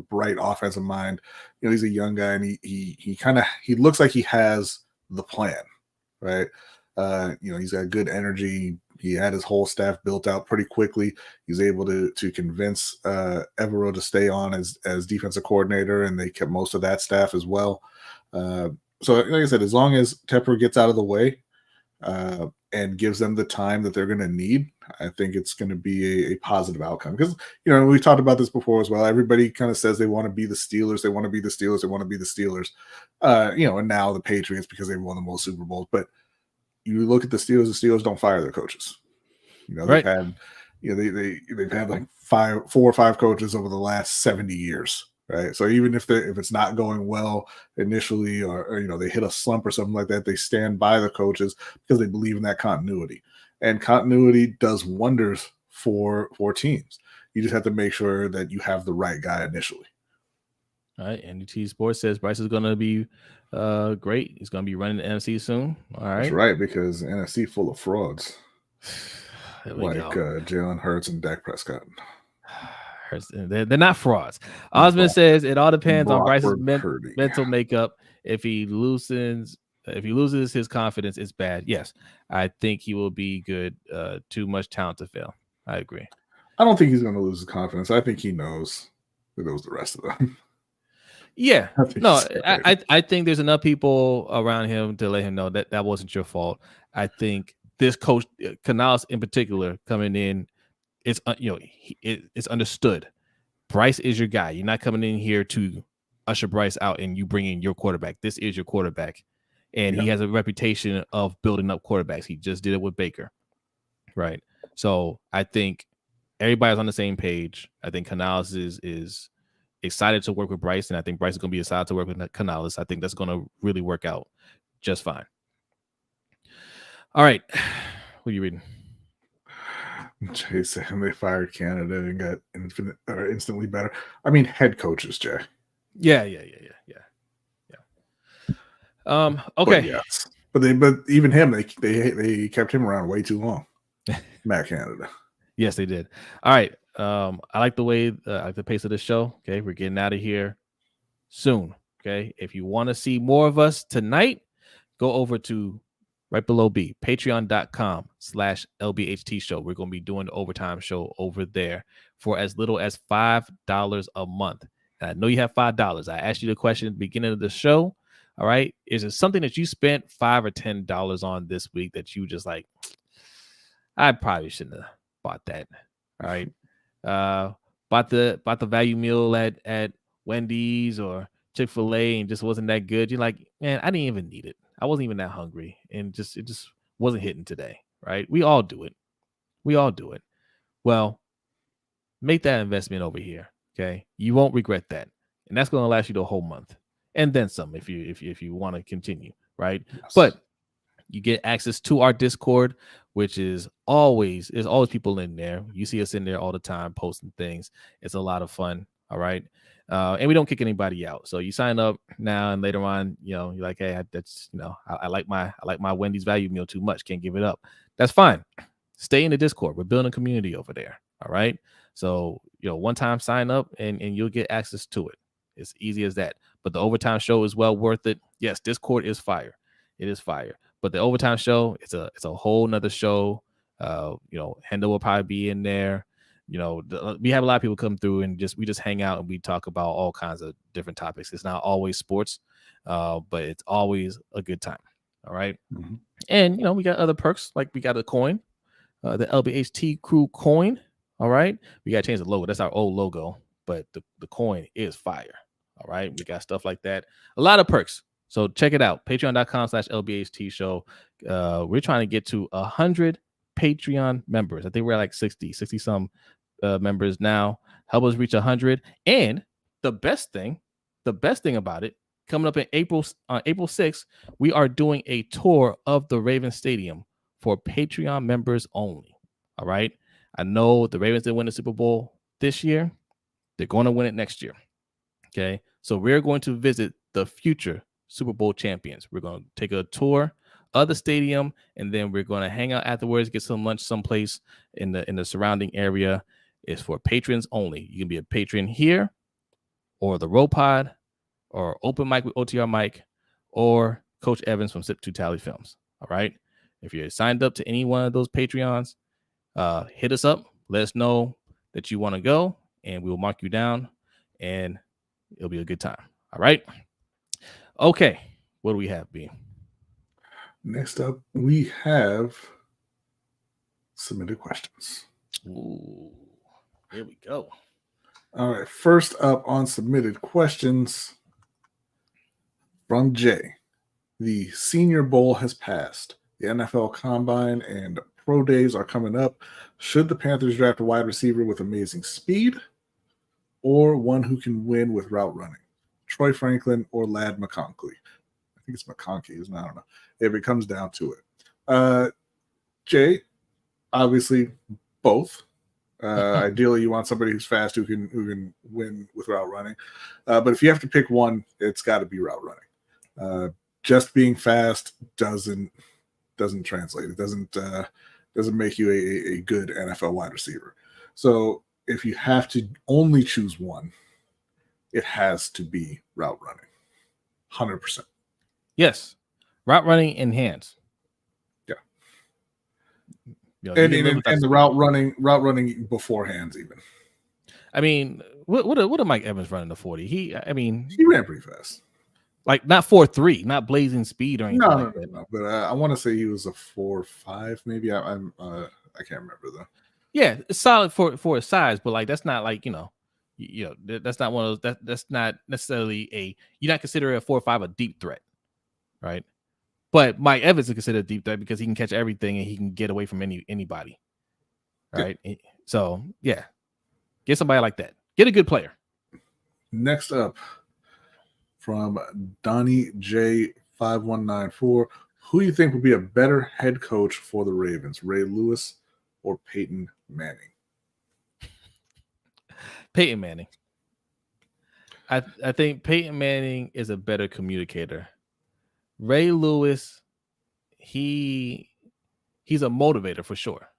bright offensive mind. He's a young guy, and he looks like he has the plan, right? He's got good energy. He had his whole staff built out pretty quickly. He's able to convince Evero to stay on as defensive coordinator, and they kept most of that staff as well. So, like I said, as long as Tepper gets out of the way and gives them the time that they're going to need, I think it's going to be a positive outcome. Because, we've talked about this before as well. Everybody kind of says they want to be the Steelers. They want to be the Steelers. They want to be the Steelers. And now the Patriots because they've won the most Super Bowls. But you look at the Steelers don't fire their coaches. They've had, they've had like 4 or 5 coaches over the last 70 years. Right. So even if it's not going well initially, or they hit a slump or something like that, they stand by the coaches because they believe in that continuity. And continuity does wonders for teams. You just have to make sure that you have the right guy initially. All right. NDT Sports says Bryce is going to be great. He's going to be running the NFC soon. All right. That's right, because NFC full of frauds like Jalen Hurts and Dak Prescott. They're not frauds. Osmond says it all depends on Bryce's mental makeup. If he loses his confidence, it's bad. Yes, I think he will be good. Too much talent to fail. I agree. I don't think he's going to lose his confidence. I think he knows that knows the rest of them. Yeah, I think there's enough people around him to let him know that wasn't your fault. I think this coach, Canales in particular, coming in, it's it's understood. Bryce is your guy. You're not coming in here to usher Bryce out and you bring in your quarterback. This is your quarterback, and he has a reputation of building up quarterbacks. He just did it with Baker, right? So I think everybody's on the same page. I think Canales is excited to work with Bryce, and I think Bryce is going to be excited to work with Canales. I think that's going to really work out just fine. All right, what are you reading? Jay saying they fired Canada and got instantly better. I mean, head coaches, Jay. Yeah. Okay. But even him, they kept him around way too long. Matt Canada. Yes, they did. All right. I like the pace of the show. Okay, we're getting out of here soon. Okay, if you want to see more of us tonight, go over to right below B, patreon.com/LBHT Show. We're going to be doing the overtime show over there for as little as $5 a month. And I know you have $5. I asked you the question at the beginning of the show. All right. Is it something that you spent $5 or $10 on this week that you just like, I probably shouldn't have bought that. All right. Bought the value meal at Wendy's or Chick-fil-A and just wasn't that good. You're like, man, I didn't even need it. I wasn't even that hungry, and it just wasn't hitting today, right? We all do it. Well, make that investment over here, okay? You won't regret that, and that's going to last you the whole month, and then some if you want to continue, right? Yes. But you get access to our Discord, which there's always people in there. You see us in there all the time posting things. It's a lot of fun, all right? And we don't kick anybody out. So you sign up now, and later on, you're like, hey, that's I like my Wendy's value meal too much. Can't give it up. That's fine. Stay in the Discord. We're building a community over there. All right. So one time sign up and you'll get access to it. It's easy as that. But the overtime show is well worth it. Yes, Discord is fire. It is fire. But the overtime show, it's a whole nother show. Hendo will probably be in there. We have a lot of people come through and we just hang out and we talk about all kinds of different topics. It's not always sports, but it's always a good time. All right. Mm-hmm. And, we got other perks, like we got a coin, the LBHT crew coin. All right. We got to change the logo. That's our old logo, but the coin is fire. All right. We got stuff like that. A lot of perks. So check it out. Patreon.com/LBHT Show. We're trying to get to 100 Patreon members. I think we're at like 60 some members now. Help us reach 100. And the best thing about it, coming up in April 6th, we are doing a tour of the Ravens Stadium for Patreon members only. All right. I know the Ravens didn't win the Super Bowl this year. They're going to win it next year. Okay. So we're going to visit the future Super Bowl champions. We're going to take a tour of the stadium, and then we're going to hang out afterwards, get some lunch someplace in the surrounding area. It's for patrons only. You can be a patron here, or the Row Pod, or Open Mic with OTR Mike, or Coach Evans from Sip to Tally Films. All right. If you're signed up to any one of those Patreons, hit us up. Let us know that you want to go, and we will mark you down, and it'll be a good time. All right. Okay. What do we have, B? Next up, we have submitted questions. Ooh, here we go. All right. First up on submitted questions from Jay. The Senior Bowl has passed. The NFL Combine and Pro Days are coming up. Should the Panthers draft a wide receiver with amazing speed or one who can win with route running? Troy Franklin or Ladd McConkey? I think it's McConkey, isn't it? I don't know. If it comes down to it. Jay, obviously both. Ideally, you want somebody who's fast who can win with route running. But if you have to pick one, it's got to be route running. Just being fast doesn't translate. It doesn't make you a good NFL wide receiver. So if you have to only choose one, it has to be route running. 100%. Yes. Route running in hands. Yeah. You know, and the route running beforehand even. I mean, what did Mike Evans run in the 40? He ran pretty fast. Like not 4.3, not blazing speed or anything. No. But I want to say he was a 4.5, maybe. I can't remember though. Yeah, it's solid for his size, but like that's not like that's not one of those. That's not necessarily you're not considering a 4.5 a deep threat, right? But Mike Evans is considered a deep threat because he can catch everything and he can get away from anybody, right? Yeah. So yeah, get somebody like that. Get a good player. Next up, from Donnie J5194, who do you think would be a better head coach for the Ravens, Ray Lewis or Peyton Manning? Peyton Manning. I think Peyton Manning is a better communicator. Ray Lewis, he's a motivator for sure.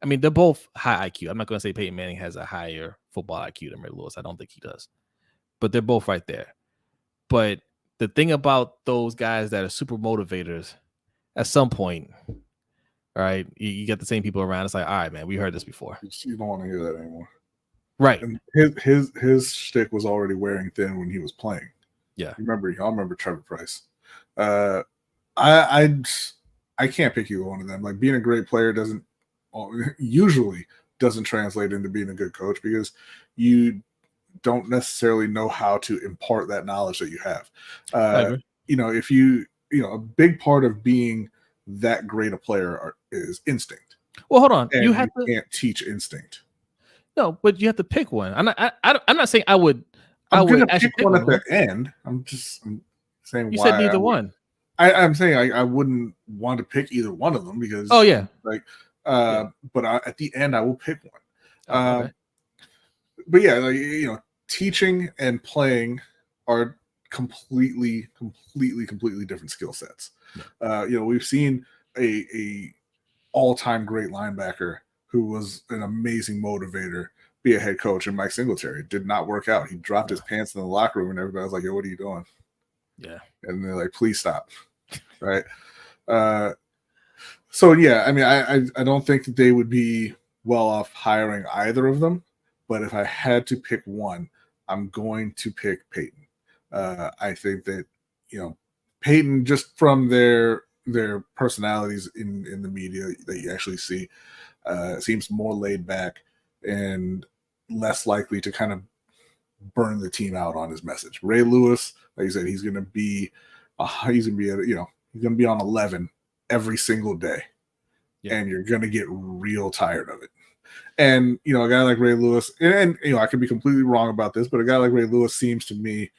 I mean, they're both high IQ. I'm not going to say Peyton Manning has a higher football IQ than Ray Lewis. I don't think he does. But they're both right there. But the thing about those guys that are super motivators, at some point, all right, you get the same people around. It's like, all right, man, we heard this before. You don't want to hear that anymore. Right. And his shtick was already wearing thin when he was playing. Yeah. Y'all remember Trevor Pryce. I can't pick either one of them. Like, being a great player usually doesn't translate into being a good coach because you don't necessarily know how to impart that knowledge that you have. A big part of being that great a player is instinct. Well, hold on. And you can't teach instinct. No, but you have to pick one. I'm not saying I would. I'm going to pick one at the end. I'm saying you said neither one. I'm saying I wouldn't want to pick either one of them because. Oh yeah. But at the end I will pick one. Okay. But yeah, teaching and playing are completely different skill sets. Yeah. We've seen a all-time great linebacker who was an amazing motivator be a head coach, and Mike Singletary. It did not work out. He dropped his pants in the locker room and everybody was like, yo, what are you doing? Yeah. And they're like, please stop. Right. So yeah, I mean, I don't think that they would be well off hiring either of them, but if I had to pick one, I'm going to pick Peyton. I think that, Peyton, just from their personalities in the media that you actually see, seems more laid back and less likely to kind of burn the team out on his message. Ray Lewis, like you said, he's going to be on 11 every single day. Yeah. And you're going to get real tired of it. And, a guy like Ray Lewis, and I could be completely wrong about this, but a guy like Ray Lewis seems to me,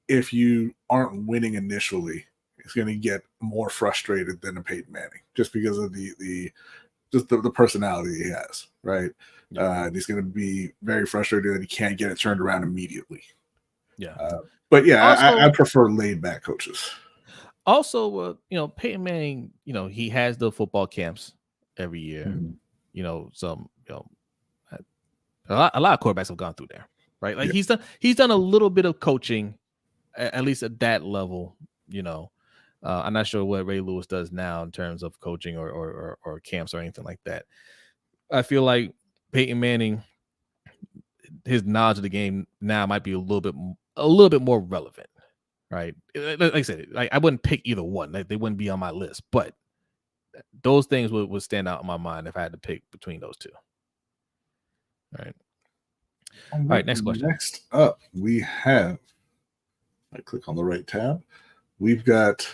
if you aren't winning initially, it's going to get more frustrated than a Peyton Manning just because of the personality he has, right? Yeah. He's going to be very frustrated that he can't get it turned around immediately. Yeah. But yeah, also, I prefer laid back coaches. Also, Peyton Manning, he has the football camps every year. Mm-hmm. A lot of quarterbacks have gone through there, right? Like he's done a little bit of coaching at least at that level, I'm not sure what Ray Lewis does now in terms of coaching or camps or anything like that. I feel like Peyton Manning, his knowledge of the game now might be a little bit more relevant, right? Like I said, like I wouldn't pick either one. Like they wouldn't be on my list, but those things would stand out in my mind if I had to pick between those two. All right. All right, next question. Next up, we have, I click on the right tab. We've got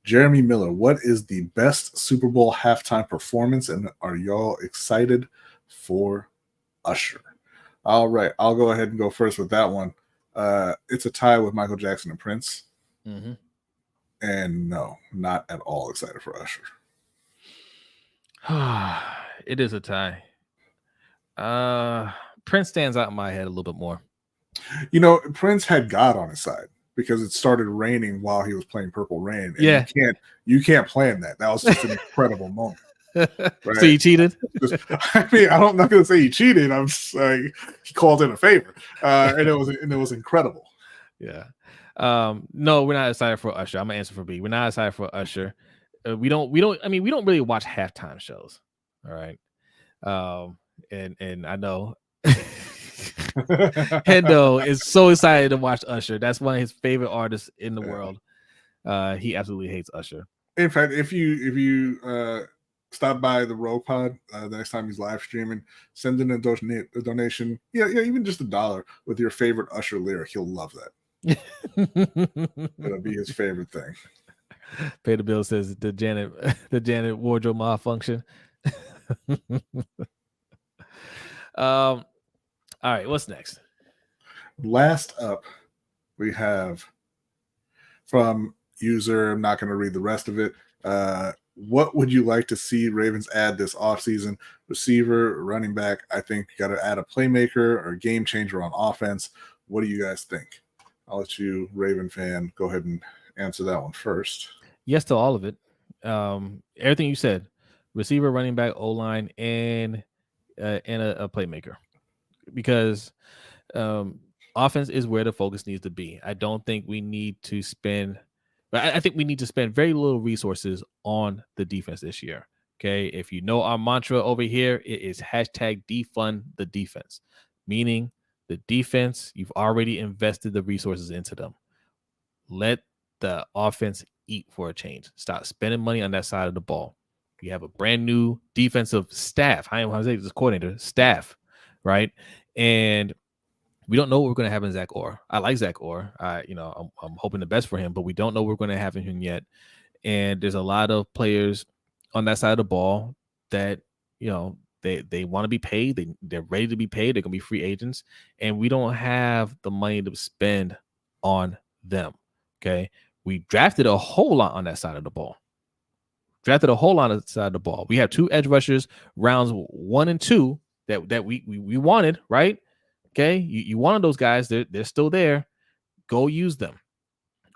Jeremy Miller. What is the best Super Bowl halftime performance? And are y'all excited for Usher? All right, I'll go ahead and go first with that one. It's a tie with Michael Jackson and Prince. Mm-hmm. And no, not at all excited for Usher. It is a tie. Prince stands out in my head a little bit more. Prince had God on his side because it started raining while he was playing Purple Rain. And yeah, you can't plan that. That was just an incredible moment. Right? So he cheated? I'm not going to say he cheated. I'm just like he called in a favor, and it was incredible. Yeah. No, we're not excited for Usher. I'm gonna answer for B. We're not excited for Usher. We don't really watch halftime shows. All right. And I know Hendo is so excited to watch Usher. That's one of his favorite artists in the world. He absolutely hates Usher. In fact, if you stop by the Rogue Pod the next time he's live streaming, send in a donation. Yeah, even just $1 with your favorite Usher lyric. He'll love that. It'll be his favorite thing. Pay the bill says the Janet wardrobe malfunction. All right, what's next? Last up, we have from user, I'm not going to read the rest of it. What would you like to see Ravens add this offseason? Receiver, running back. I think you got to add a playmaker or a game changer on offense. What do you guys think? I'll let you, Raven fan, go ahead and answer that one first. Yes to all of it. Everything you said: receiver, running back, O-line, and a playmaker. Because offense is where the focus needs to be. I don't think we need to spend. I think we need to spend very little resources on the defense this year. Okay, if you know our mantra over here, it is #defund the defense, meaning the defense, you've already invested the resources into them. Let the offense eat for a change. Stop spending money on that side of the ball. You have a brand new defensive staff. I am Jose, this coordinator staff, right? And we don't know what we're going to have in Zach Orr. I like Zach Orr. I'm hoping the best for him, but we don't know what we're going to have in him yet. And there's a lot of players on that side of the ball that, they want to be paid. They're ready to be paid. They're going to be free agents. And we don't have the money to spend on them. Okay. We drafted a whole lot on that side of the ball. We have 2 edge rushers, rounds 1 and 2 that we wanted, right? Okay. You wanted those guys. They're still there. Go use them.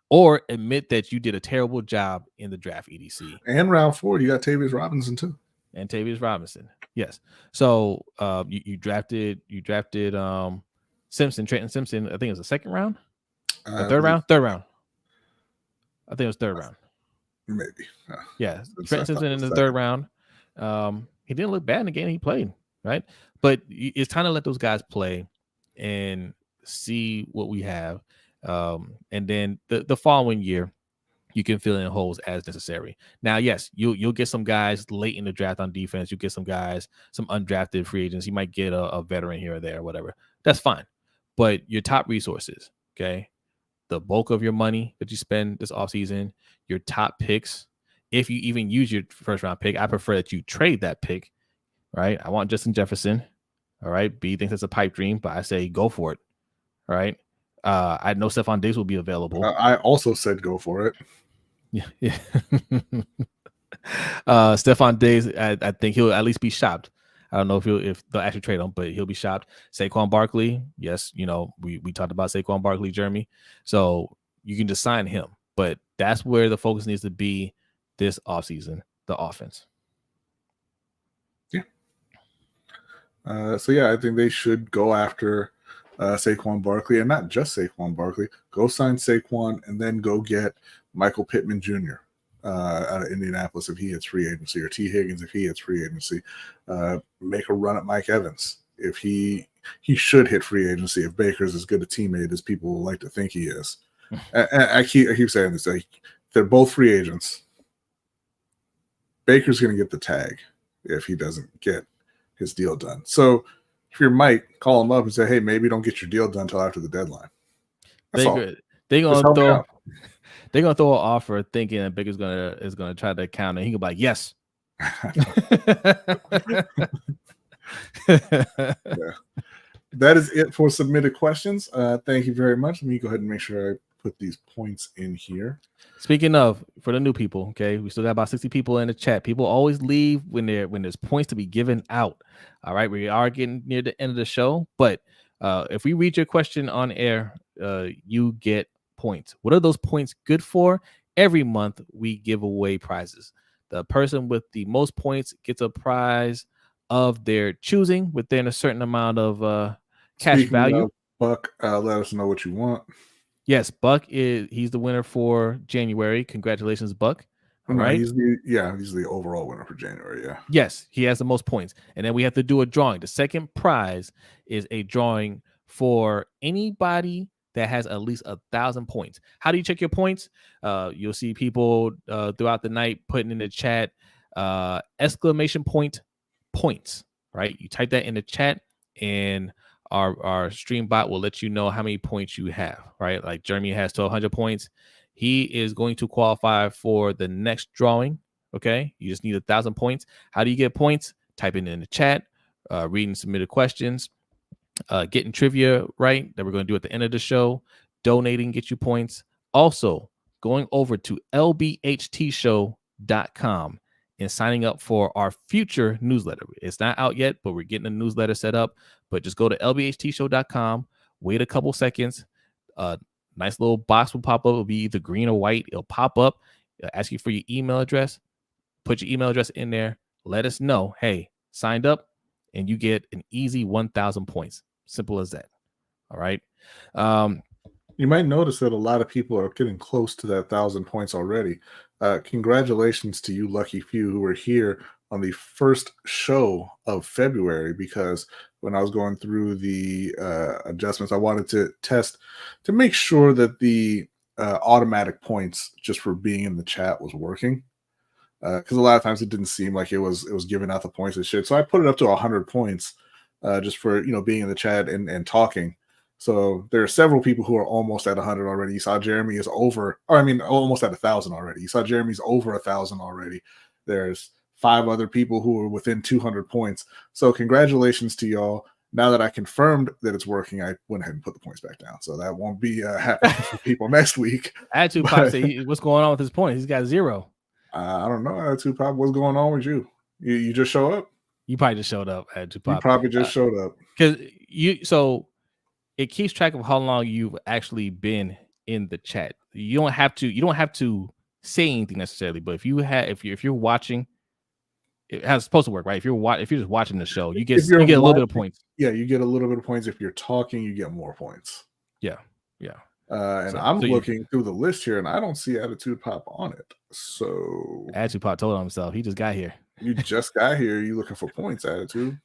Or admit that you did a terrible job in the draft EDC. And round 4, you got Tavius Robinson too. And Tavius Robinson. Yes. So you drafted Simpson, Trenton Simpson. I think it was the second round. Third round. I think it was third round. Maybe. Yeah. Trenton Simpson in the third round. He didn't look bad in the game he played, right? But it's time to let those guys play and see what we have. And then the following year, you can fill in holes as necessary. Now, yes, you'll get some guys late in the draft on defense. You get some guys, some undrafted free agents. You might get a veteran here or there or whatever. That's fine. But your top resources, okay, the bulk of your money that you spend this offseason, your top picks, if you even use your first round pick, I prefer that you trade that pick, right? I want Justin Jefferson. All right. B thinks it's a pipe dream, but I say go for it. All right. I know Stephon Diggs will be available. I also said go for it. Yeah. Stephon Diggs, I think he'll at least be shopped. I don't know if they'll actually trade him, but he'll be shopped. Saquon Barkley, yes, we talked about Saquon Barkley, Jeremy. So you can just sign him. But that's where the focus needs to be this offseason, the offense. Yeah. I think they should go after Saquon Barkley, and not just Saquon Barkley. Go sign Saquon and then go get Michael Pittman Jr. Out of Indianapolis if he hits free agency, or T. Higgins if he hits free agency. Make a run at Mike Evans if he should hit free agency if Baker's as good a teammate as people like to think he is. I keep saying this. They're both free agents. Baker's going to get the tag if he doesn't get his deal done. So if you're Mike, call him up and say, hey, maybe don't get your deal done until after the deadline. They're gonna throw an offer thinking that Baker's is gonna try to counter. He can be like, yes. Yeah. That is it for submitted questions. Thank you very much. Let me go ahead and make sure I put these points in here. Speaking of, for the new people, okay, we still got about 60 people in the chat. People always leave when there's points to be given out. All right, we are getting near the end of the show, but if we read your question on air, you get points. What are those points good for? Every month we give away prizes. The person with the most points gets a prize of their choosing within a certain amount of cash value. Of Buck, let us know what you want. Yes, Buck he's the winner for January. Congratulations, Buck. All right. He's the overall winner for January. Yeah. Yes, he has the most points. And then we have to do a drawing. The second prize is a drawing for anybody that has at least 1,000 points. How do you check your points? You'll see people throughout the night putting in the chat exclamation point points, right? You type that in the chat and our stream bot will let you know how many points you have, right? Like Jeremy has 1,200 points. He is going to qualify for the next drawing. Okay. You just need 1,000 points. How do you get points? Type it in the chat, reading submitted questions, getting trivia right that we're going to do at the end of the show, donating, get you points. Also going over to LBHTShow.com and signing up for our future newsletter. It's not out yet, but we're getting a newsletter set up. But just go to LBHTShow.com, wait a couple seconds. Nice little box will pop up. It'll be either green or white. It'll pop up, ask you for your email address. Put your email address in there. Let us know, hey, signed up, and you get an easy 1,000 points. Simple as that. All right. You might notice that a lot of people are getting close to that 1,000 points already. Congratulations to you lucky few who were here on the first show of February, because when I was going through the adjustments, I wanted to test to make sure that the automatic points just for being in the chat was working. Because a lot of times it didn't seem like it was giving out the points and shit. So I put it up to 100 points just for being in the chat and talking. So there are several people who are almost at 100 already. You saw Jeremy is over, almost at 1,000 already. You saw Jeremy's over 1,000 already. There's 5 other people who are within 200 points. So congratulations to y'all. Now that I confirmed that it's working, I went ahead and put the points back down. So that won't be happening for people next week. Attitude Pop say, what's going on with his points? He's got 0. I don't know, Attitude Pop. What's going on with you? You just show up? You probably just showed up, Attitude Pop. You probably just showed up. So it keeps track of how long you've actually been in the chat. You don't have to say anything necessarily, but if you're watching, it's supposed to work, right? If you're just watching the show, you get a little bit of points. Yeah, you get a little bit of points. If you're talking, you get more points. Yeah. I'm looking through the list here, and I don't see Attitude Pop on it. So Attitude Pop told on himself. He just got here. You just got here. You looking for points, Attitude?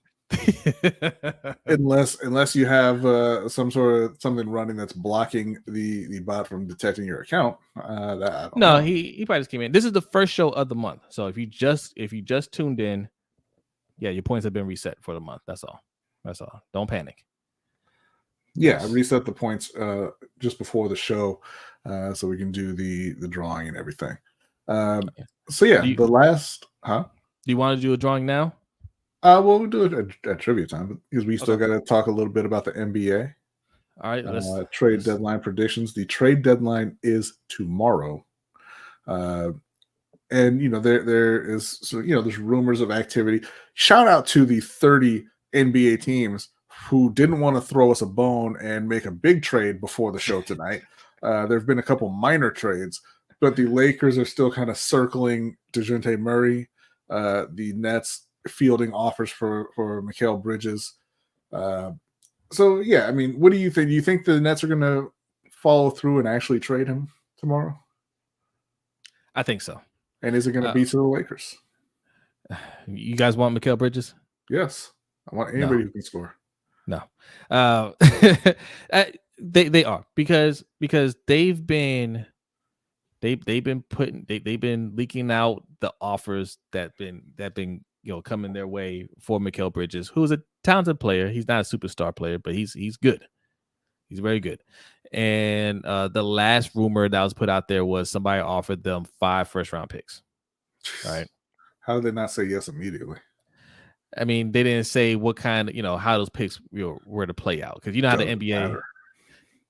unless you have something running that's blocking the bot from detecting your account. He probably just came in. This is the first show of the month, so if you just tuned in, yeah, your points have been reset for the month. That's all. Don't panic. Yeah, I reset the points just before the show, so we can do the drawing and everything. So yeah, the last, huh? Do you want to do a drawing now? Well, we'll do it at trivia time because we still got to talk a little bit about the NBA. All right, trade deadline predictions. The trade deadline is tomorrow, and there is there's rumors of activity. Shout out to the 30 NBA teams who didn't want to throw us a bone and make a big trade before the show tonight. There have been a couple minor trades, but the Lakers are still kind of circling DeJounte Murray. The Nets fielding offers for Mikal Bridges. So yeah, I mean, what do you think? Do you think the Nets are going to follow through and actually trade him tomorrow? I think so. And is it going to be to the Lakers? You guys want Mikal Bridges? Yes, I want anybody who can score. No, they are because they've been leaking out the offers that been coming their way for Mikal Bridges, who's a talented player. He's not a superstar player, but he's good. He's very good. And the last rumor that was put out there was somebody offered them 5 first-round picks. Right? How did they not say yes immediately? I mean, they didn't say what kind of, how those picks were to play out, because how the NBA.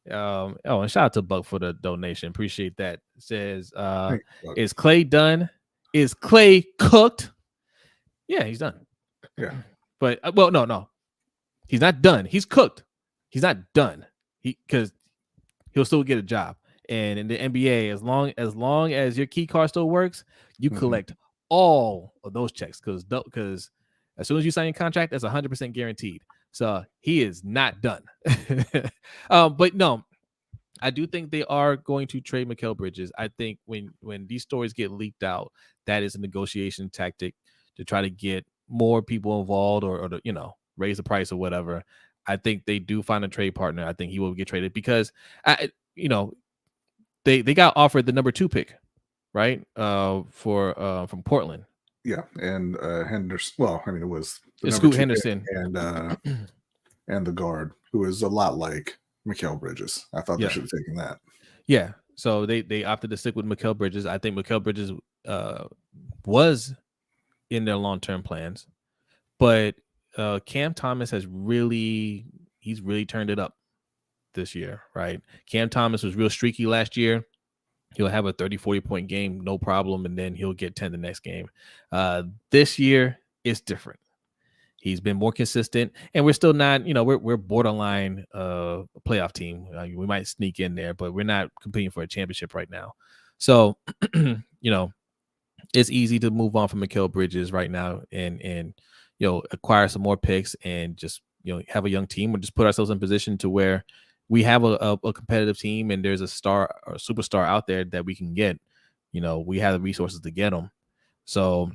And shout out to Buck for the donation. Appreciate that. It says, is Clay done? Is Clay cooked? Yeah, he's done. Yeah. But no. He's not done. He's cooked. He's not done. Because he'll still get a job. And in the NBA, as long as your key card still works, you collect all of those checks, because as soon as you sign your contract, that's 100% guaranteed. So he is not done. But no, I do think they are going to trade Mikal Bridges. I think when these stories get leaked out, that is a negotiation tactic to try to get more people involved or raise the price or whatever. I think they do find a trade partner. I think he will get traded because they got offered the number 2 pick, right? From Portland. Yeah, and Henderson. Well, I mean, it was Scoot Henderson and the guard, who is a lot like Mikal Bridges. I thought they should have taken that. Yeah, so they opted to stick with Mikal Bridges. I think Mikal Bridges was in their long-term plans, but Cam Thomas he's really turned it up this year, right? Cam Thomas was real streaky last year. He'll have a 30-40 point game, no problem, and then he'll get 10 the next game. This year, it's different. He's been more consistent, and we're still not, we're borderline playoff team. We might sneak in there, but we're not competing for a championship right now. So, it's easy to move on from Mikal Bridges right now and acquire some more picks and just, have a young team or just put ourselves in position to where we have a competitive team and there's a star or superstar out there that we can get. We have the resources to get them. So,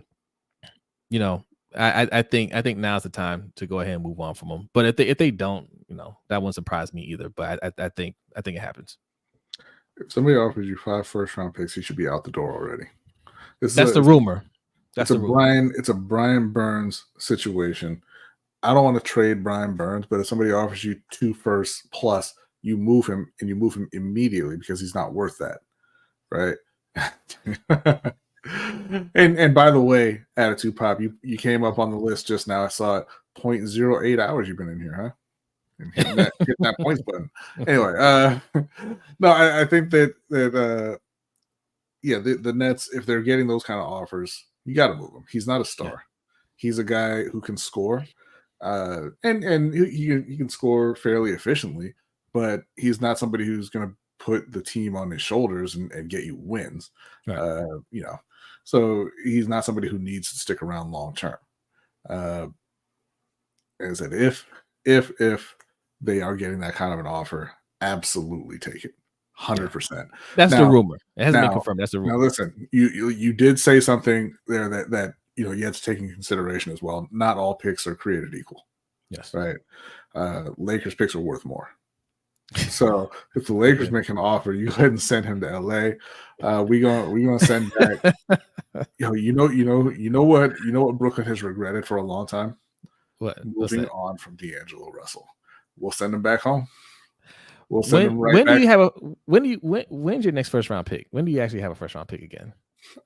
I think now's the time to go ahead and move on from them. But if they don't, that wouldn't surprise me either. But I think it happens. If somebody offers you 5 first-round picks, he should be out the door already. That's the rumor. It's a Brian Burns situation. I don't want to trade Brian Burns, but if somebody offers you 2 firsts plus, you move him immediately because he's not worth that, right? and by the way, Attitude Pop, you came up on the list just now. I saw it. 0.08 hours you've been in here, huh? And hitting that points button. Anyway, no, I think that the Nets, if they're getting those kind of offers, you got to move him. He's not a star. Yeah. He's a guy who can score, and he can score fairly efficiently, but he's not somebody who's going to put the team on his shoulders and get you wins. Right. So he's not somebody who needs to stick around long term. As I said, if they are getting that kind of an offer, absolutely take it. 100%. That's the rumor. It hasn't been confirmed. That's the rumor. Now listen, you did say something there that you have to take in consideration as well. Not all picks are created equal. Yes. Right. Lakers picks are worth more. So if the Lakers make an offer, you go ahead and send him to LA. We gonna send back. You know what Brooklyn has regretted for a long time? What? Moving on from D'Angelo Russell. We'll send him back home. We'll send him right back. When's your next first round pick? When do you actually have a first round pick again?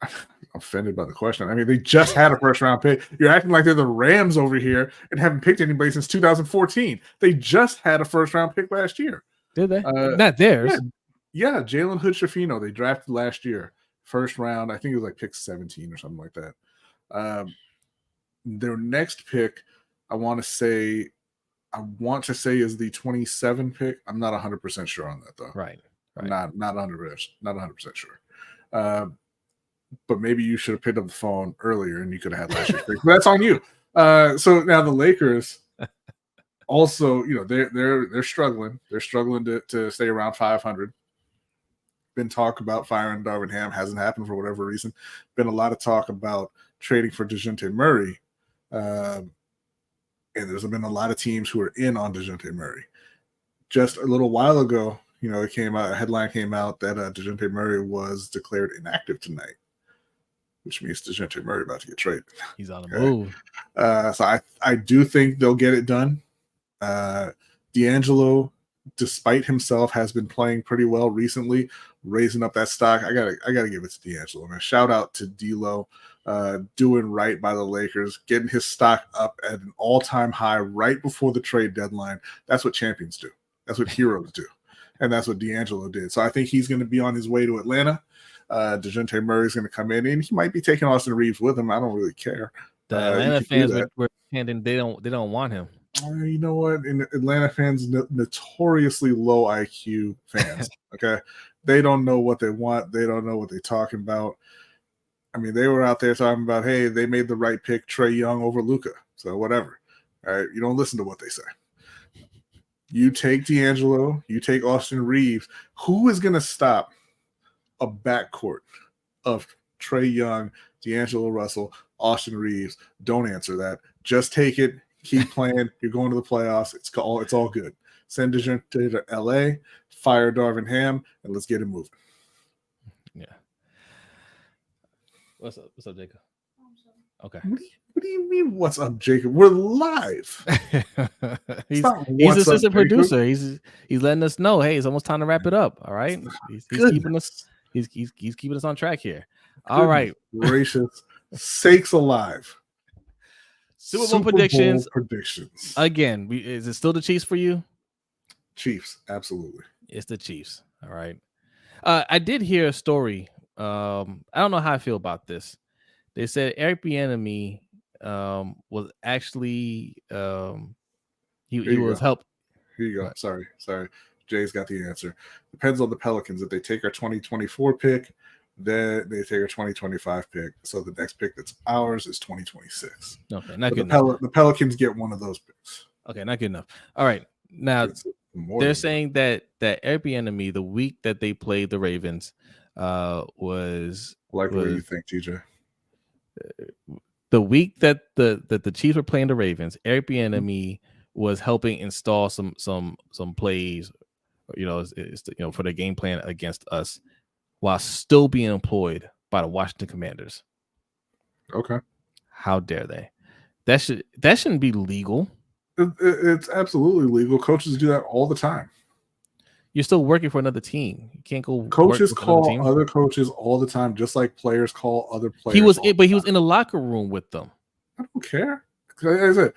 I'm offended by the question. I mean, they just had a first round pick. You're acting like they're the Rams over here and haven't picked anybody since 2014. They just had a first round pick last year. Did they? Not theirs. Yeah, Jalen Hood-Schifino, they drafted last year. First round, I think it was like pick 17 or something like that. Their next pick, I want to say is the 27 pick. I'm not 100% sure on that though. Right. Not 100% sure. But maybe you should have picked up the phone earlier and you could have had last year's pick. But that's on you. So now the Lakers Also, they're struggling. They're struggling to stay around 500. Been talk about firing Darvin Ham, hasn't happened for whatever reason. Been a lot of talk about trading for DeJounte Murray, and there's been a lot of teams who are in on DeJounte Murray. Just a little while ago, it came out, a headline came out that DeJounte Murray was declared inactive tonight, which means DeJounte Murray about to get traded. He's on the move. So I do think they'll get it done. D'Angelo, despite himself, has been playing pretty well recently, raising up that stock. I gotta give it to D'Angelo. Man, shout out to D'Lo, doing right by the Lakers, getting his stock up at an all-time high right before the trade deadline. That's what champions do. That's what heroes do. And that's what D'Angelo did. So I think he's going to be on his way to Atlanta. DeJounte Murray's going to come in, and he might be taking Austin Reeves with him. I don't really care. The Atlanta fans were handing, they don't want him. You know what? In Atlanta fans, notoriously low IQ fans. Okay, they don't know what they want. They don't know what they're talking about. I mean, they were out there talking about, hey, they made the right pick, Trae Young over Luka. So whatever. All right, you don't listen to what they say. You take D'Angelo, you take Austin Reeves. Who is going to stop a backcourt of Trae Young, D'Angelo Russell, Austin Reeves? Don't answer that. Just take it. Keep playing. You're going to the playoffs. It's all good. Send DeJounte to LA, fire Darvin Ham, and let's get him moving. Yeah. What's up, Jacob? Okay. What do you mean, what's up, Jacob? We're live. he's assistant producer. He's letting us know, hey, it's almost time to wrap it up. All right. He's keeping us. He's keeping us on track here. All right. Gracious sakes alive. Super Bowl predictions. Again, is it still the Chiefs for you? Chiefs, absolutely. It's the Chiefs. All right. I did hear a story. I don't know how I feel about this. They said Eric Bieniemy was actually he was helped. Here you go. Sorry. Jay's got the answer. Depends on the Pelicans. If they take our 2024 pick, then they take our 2025 pick. So the next pick that's ours is 2026. Okay, not good enough. The Pelicans get one of those picks. Okay, not good enough. All right. Now they're saying that Eric Bieniemy, the week that they played the Ravens, was what do you think, TJ? The week that the Chiefs were playing the Ravens, Eric Bieniemy was helping install some plays, for the game plan against us, while still being employed by the Washington Commanders. Okay, how dare they? That shouldn't be legal. It's absolutely legal. Coaches do that all the time. You're still working for another team. You can't go. Coaches call other coaches all the time, just like players call other players. He was in the locker room with them. I don't care. Like I said,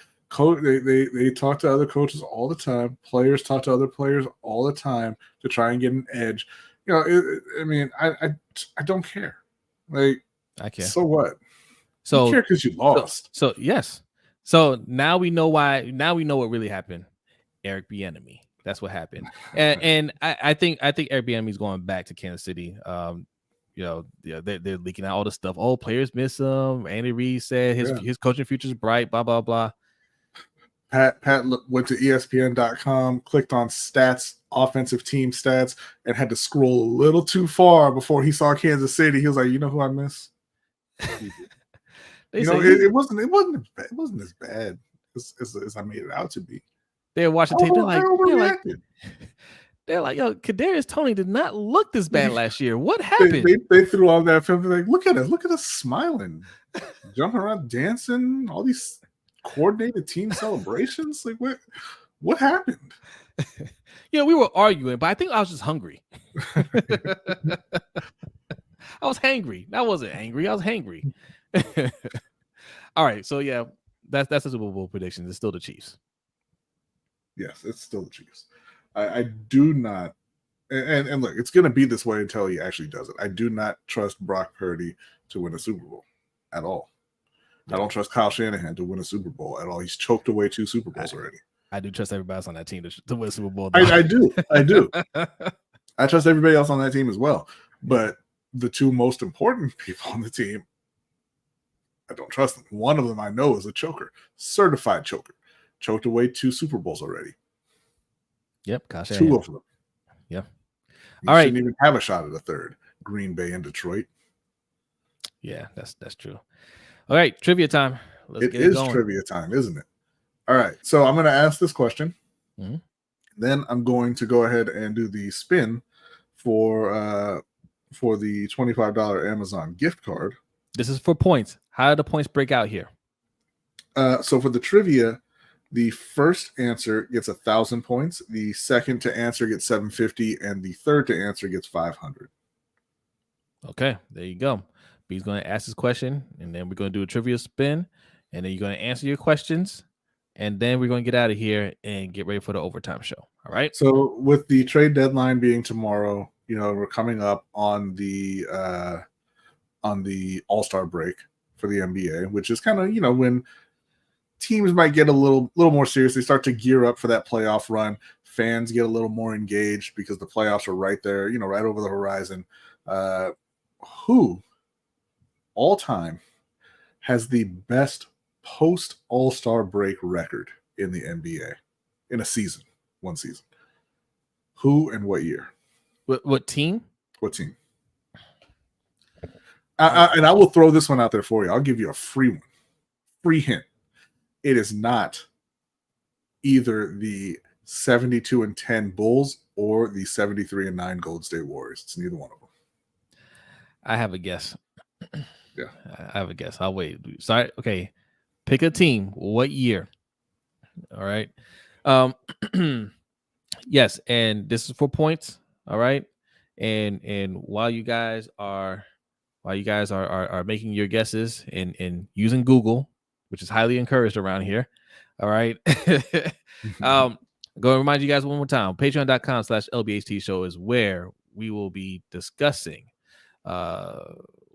they talk to other coaches all the time. Players talk to other players all the time to try and get an edge. I don't care. Like, I care. So what? So you care because you lost. So yes. So now we know why. Now we know what really happened. Eric Bieniemy. That's what happened. And I think Eric Bieniemy is going back to Kansas City. They're leaking out all the stuff. Oh, players miss him. Andy Reid said his coaching future is bright. Blah blah blah. Pat went to ESPN.com, clicked on stats, offensive team stats, and had to scroll a little too far before he saw Kansas City. He was like, "You know who I miss?" It wasn't as bad as I made it out to be. They're watching tape. They're like, yo, Kadarius Toney did not look this bad last year. What happened? They threw all that film. They're like, look at us smiling, jumping around, dancing, all these coordinated team celebrations. Like, what happened? We were arguing, but I think I was just hungry. I was hangry. I wasn't angry. I was hangry. All right, so yeah, that's the Super Bowl prediction. It's still the Chiefs. Yes, it's still the Chiefs. I do not, and look, it's going to be this way until he actually does it. I do not trust Brock Purdy to win a Super Bowl at all. Yeah. I don't trust Kyle Shanahan to win a Super Bowl at all. He's choked away 2 Super Bowls already. I do trust everybody else on that team to win a Super Bowl. I do. I trust everybody else on that team as well. But the 2 most important people on the team, I don't trust them. One of them I know is a choker, certified choker. choked away 2 Super Bowls already. Yep, gosh, 2 of them. Yeah. You All right. shouldn't even have a shot at a third. Green Bay and Detroit. Yeah, that's true. All right, trivia time. Let's get it going. Trivia time, isn't it? All right, so I'm going to ask this question. Mm-hmm. Then I'm going to go ahead and do the spin for the $25 Amazon gift card. This is for points. How do the points break out here? So for the trivia, the first answer gets 1,000 points. The second to answer gets 750, and the third to answer gets 500. Okay, there you go. B's going to ask his question, and then we're going to do a trivia spin, and then you're going to answer your questions, and then we're going to get out of here and get ready for the overtime show. All right. So with the trade deadline being tomorrow, we're coming up on the All-Star break for the NBA, which is kind of when teams might get a little more serious. They start to gear up for that playoff run. Fans get a little more engaged because the playoffs are right there, right over the horizon. Who all time has the best post All-Star break record in the NBA in a season, one season? Who and what year? What team? What team? And I will throw this one out there for you. I'll give you a free hint. It is not either the 72-10 Bulls or the 73-9 Golden State Warriors. It's neither one of them. I have a guess. Yeah, I have a guess. I'll wait. Sorry. Okay, pick a team. What year? All right. Yes, and this is for points. All right. And while you guys are making your guesses and using Google, which is highly encouraged around here. All right. Go and remind you guys one more time. Patreon.com/LBHT Show is where we will be discussing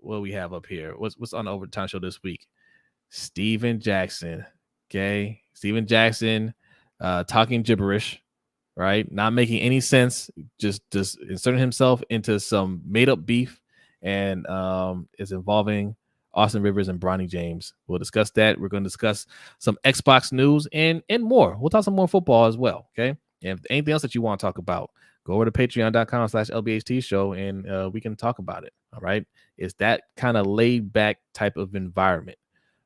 what we have up here. What's on the overtime show this week? Steven Jackson. Okay. Steven Jackson talking gibberish, right? Not making any sense. Just inserting himself into some made-up beef, and is involving Austin Rivers and Brodny James. We'll discuss that. We're going to discuss some Xbox news and more. We'll talk some more football as well. Okay. And if anything else that you want to talk about, go over to patreon.com/LBHT Show and we can talk about it. All right. It's that kind of laid back type of environment.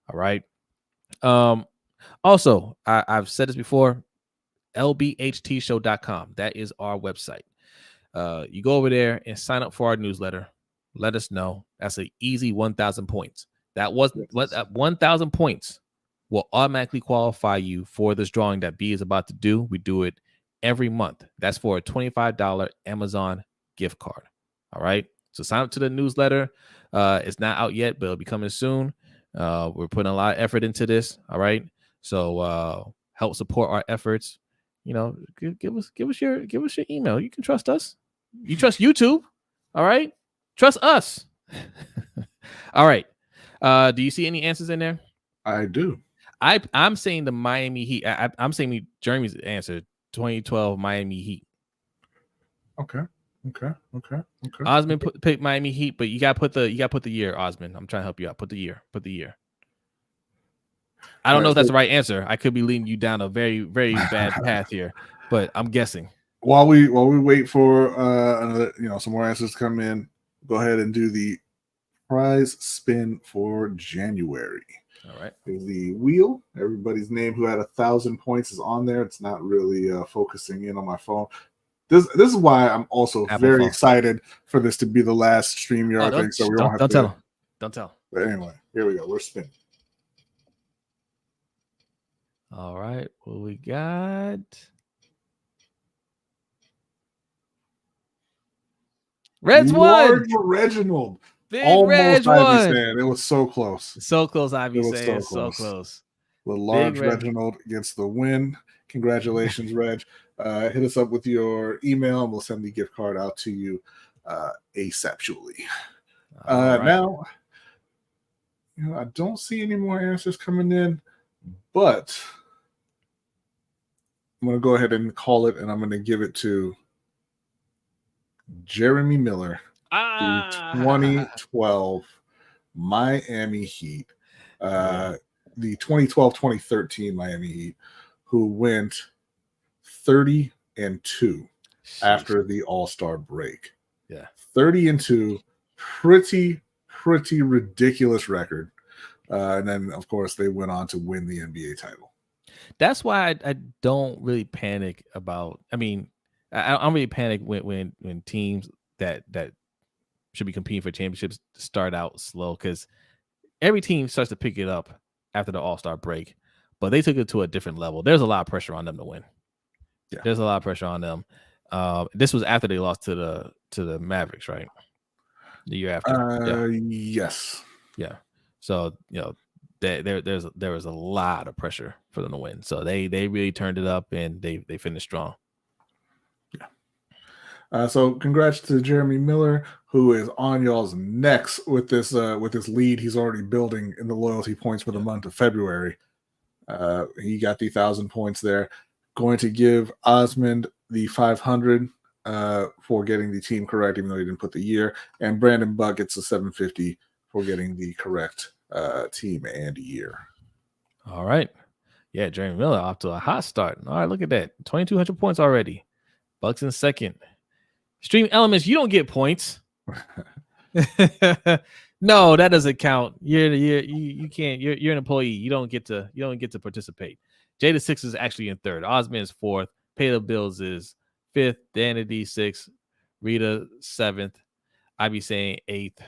All right. Also, I've said this before, LBHTShow.com. That is our website. You go over there and sign up for our newsletter. Let us know. That's an easy 1,000 points. That 1,000 points will automatically qualify you for this drawing that B is about to do. We do it every month. That's for a $25 Amazon gift card. All right. So sign up to the newsletter. It's not out yet, but it'll be coming soon. We're putting a lot of effort into this. All right. So help support our efforts. Give us your email. You can trust us. You trust YouTube. All right. Trust us. All right. Do you see any answers in there? I do. I'm saying the Miami Heat. I'm saying Jeremy's answer, 2012 Miami Heat. Okay. Osmond picked Miami Heat, but you got to put the year, Osmond. I'm trying to help you out. Put the year. I don't know if that's the right answer. I could be leading you down a very, very bad path here, but I'm guessing. While we wait for another, some more answers to come in, go ahead and do the prize spin for January. All right. There's the wheel. Everybody's name who had 1,000 points is on there. It's not really focusing in on my phone. This is why I'm also very excited for this to be the last StreamYard thing. So we don't tell. But anyway, here we go. We're spinning. All right. What we got? Reds won. Reginald. Big Almost Reg Ivy won. Saying. It was so close. So close, Ivy saying. So close. The large Reginald gets the win. Congratulations, Reg. Hit us up with your email and we'll send the gift card out to you ASAPually. Right. Now, I don't see any more answers coming in, but I'm going to go ahead and call it, and I'm going to give it to Jeremy Miller, the 2012 Miami Heat, the 2012-2013 Miami Heat, who went 30-2 after the All-Star break. Yeah. 30-2, pretty ridiculous record. And then, of course, they went on to win the NBA title. That's why I don't really panic about. I mean, I don't really panic when teams that should be competing for championships start out slow, because every team starts to pick it up after the All-Star break, but they took it to a different level. There's a lot of pressure on them to win. Yeah. There's a lot of pressure on them. This was after they lost to the Mavericks, right? The year after. Yes. Yeah. So, there was a lot of pressure for them to win. So they really turned it up, and they finished strong. Yeah. So congrats to Jeremy Miller, who is on y'all's necks with this lead he's already building in the loyalty points for the month of February. He got the 1,000 points there. Going to give Osmond the 500 for getting the team correct, even though he didn't put the year. And Brandon Buck gets a 750 for getting the correct team and year. All right. Yeah, Jeremy Miller off to a hot start. All right, look at that. 2,200 points already. Bucks in second. Stream Elements, you don't get points. No, that doesn't count. You can't. You're an employee. You don't get to participate. Jada Six is actually in third. Osman is fourth. Pay the Bills is fifth. Danity sixth. Rita seventh. I be saying eighth.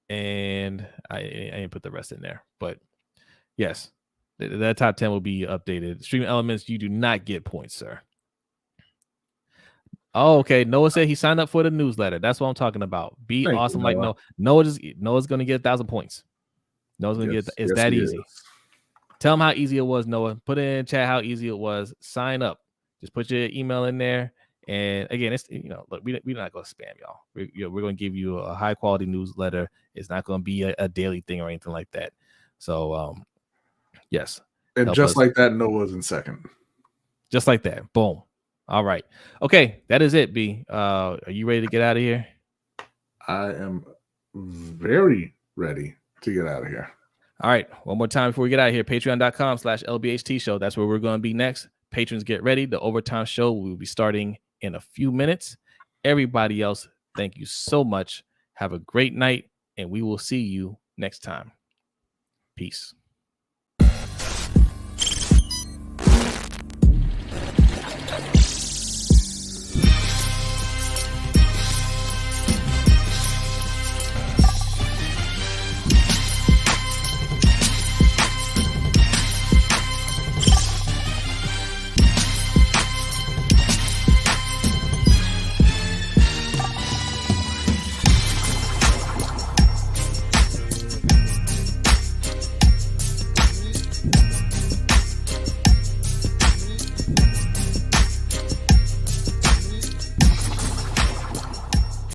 And I didn't put the rest in there. But yes, that top 10 will be updated. Stream Elements, you do not get points, sir. Oh, okay. Noah said he signed up for the newsletter. That's what I'm talking about. Be Thank awesome you, like Noah. Noah's going to get 1,000 points. Noah's going to get. It's that easy. Is. Tell him how easy it was, Noah. Put it in chat how easy it was. Sign up. Just put your email in there. And again, it's look, we're not going to spam y'all. We're going to give you a high quality newsletter. It's not going to be a daily thing or anything like that. So, yes. And just like that, Noah's in second. Just like that. Boom. All right. Okay. That is it, B. Are you ready to get out of here? I am very ready to get out of here. All right. One more time before we get out of here. Patreon.com/LBHT Show. That's where we're going to be next. Patrons, get ready. The overtime show will be starting in a few minutes. Everybody else, thank you so much. Have a great night, and we will see you next time. Peace.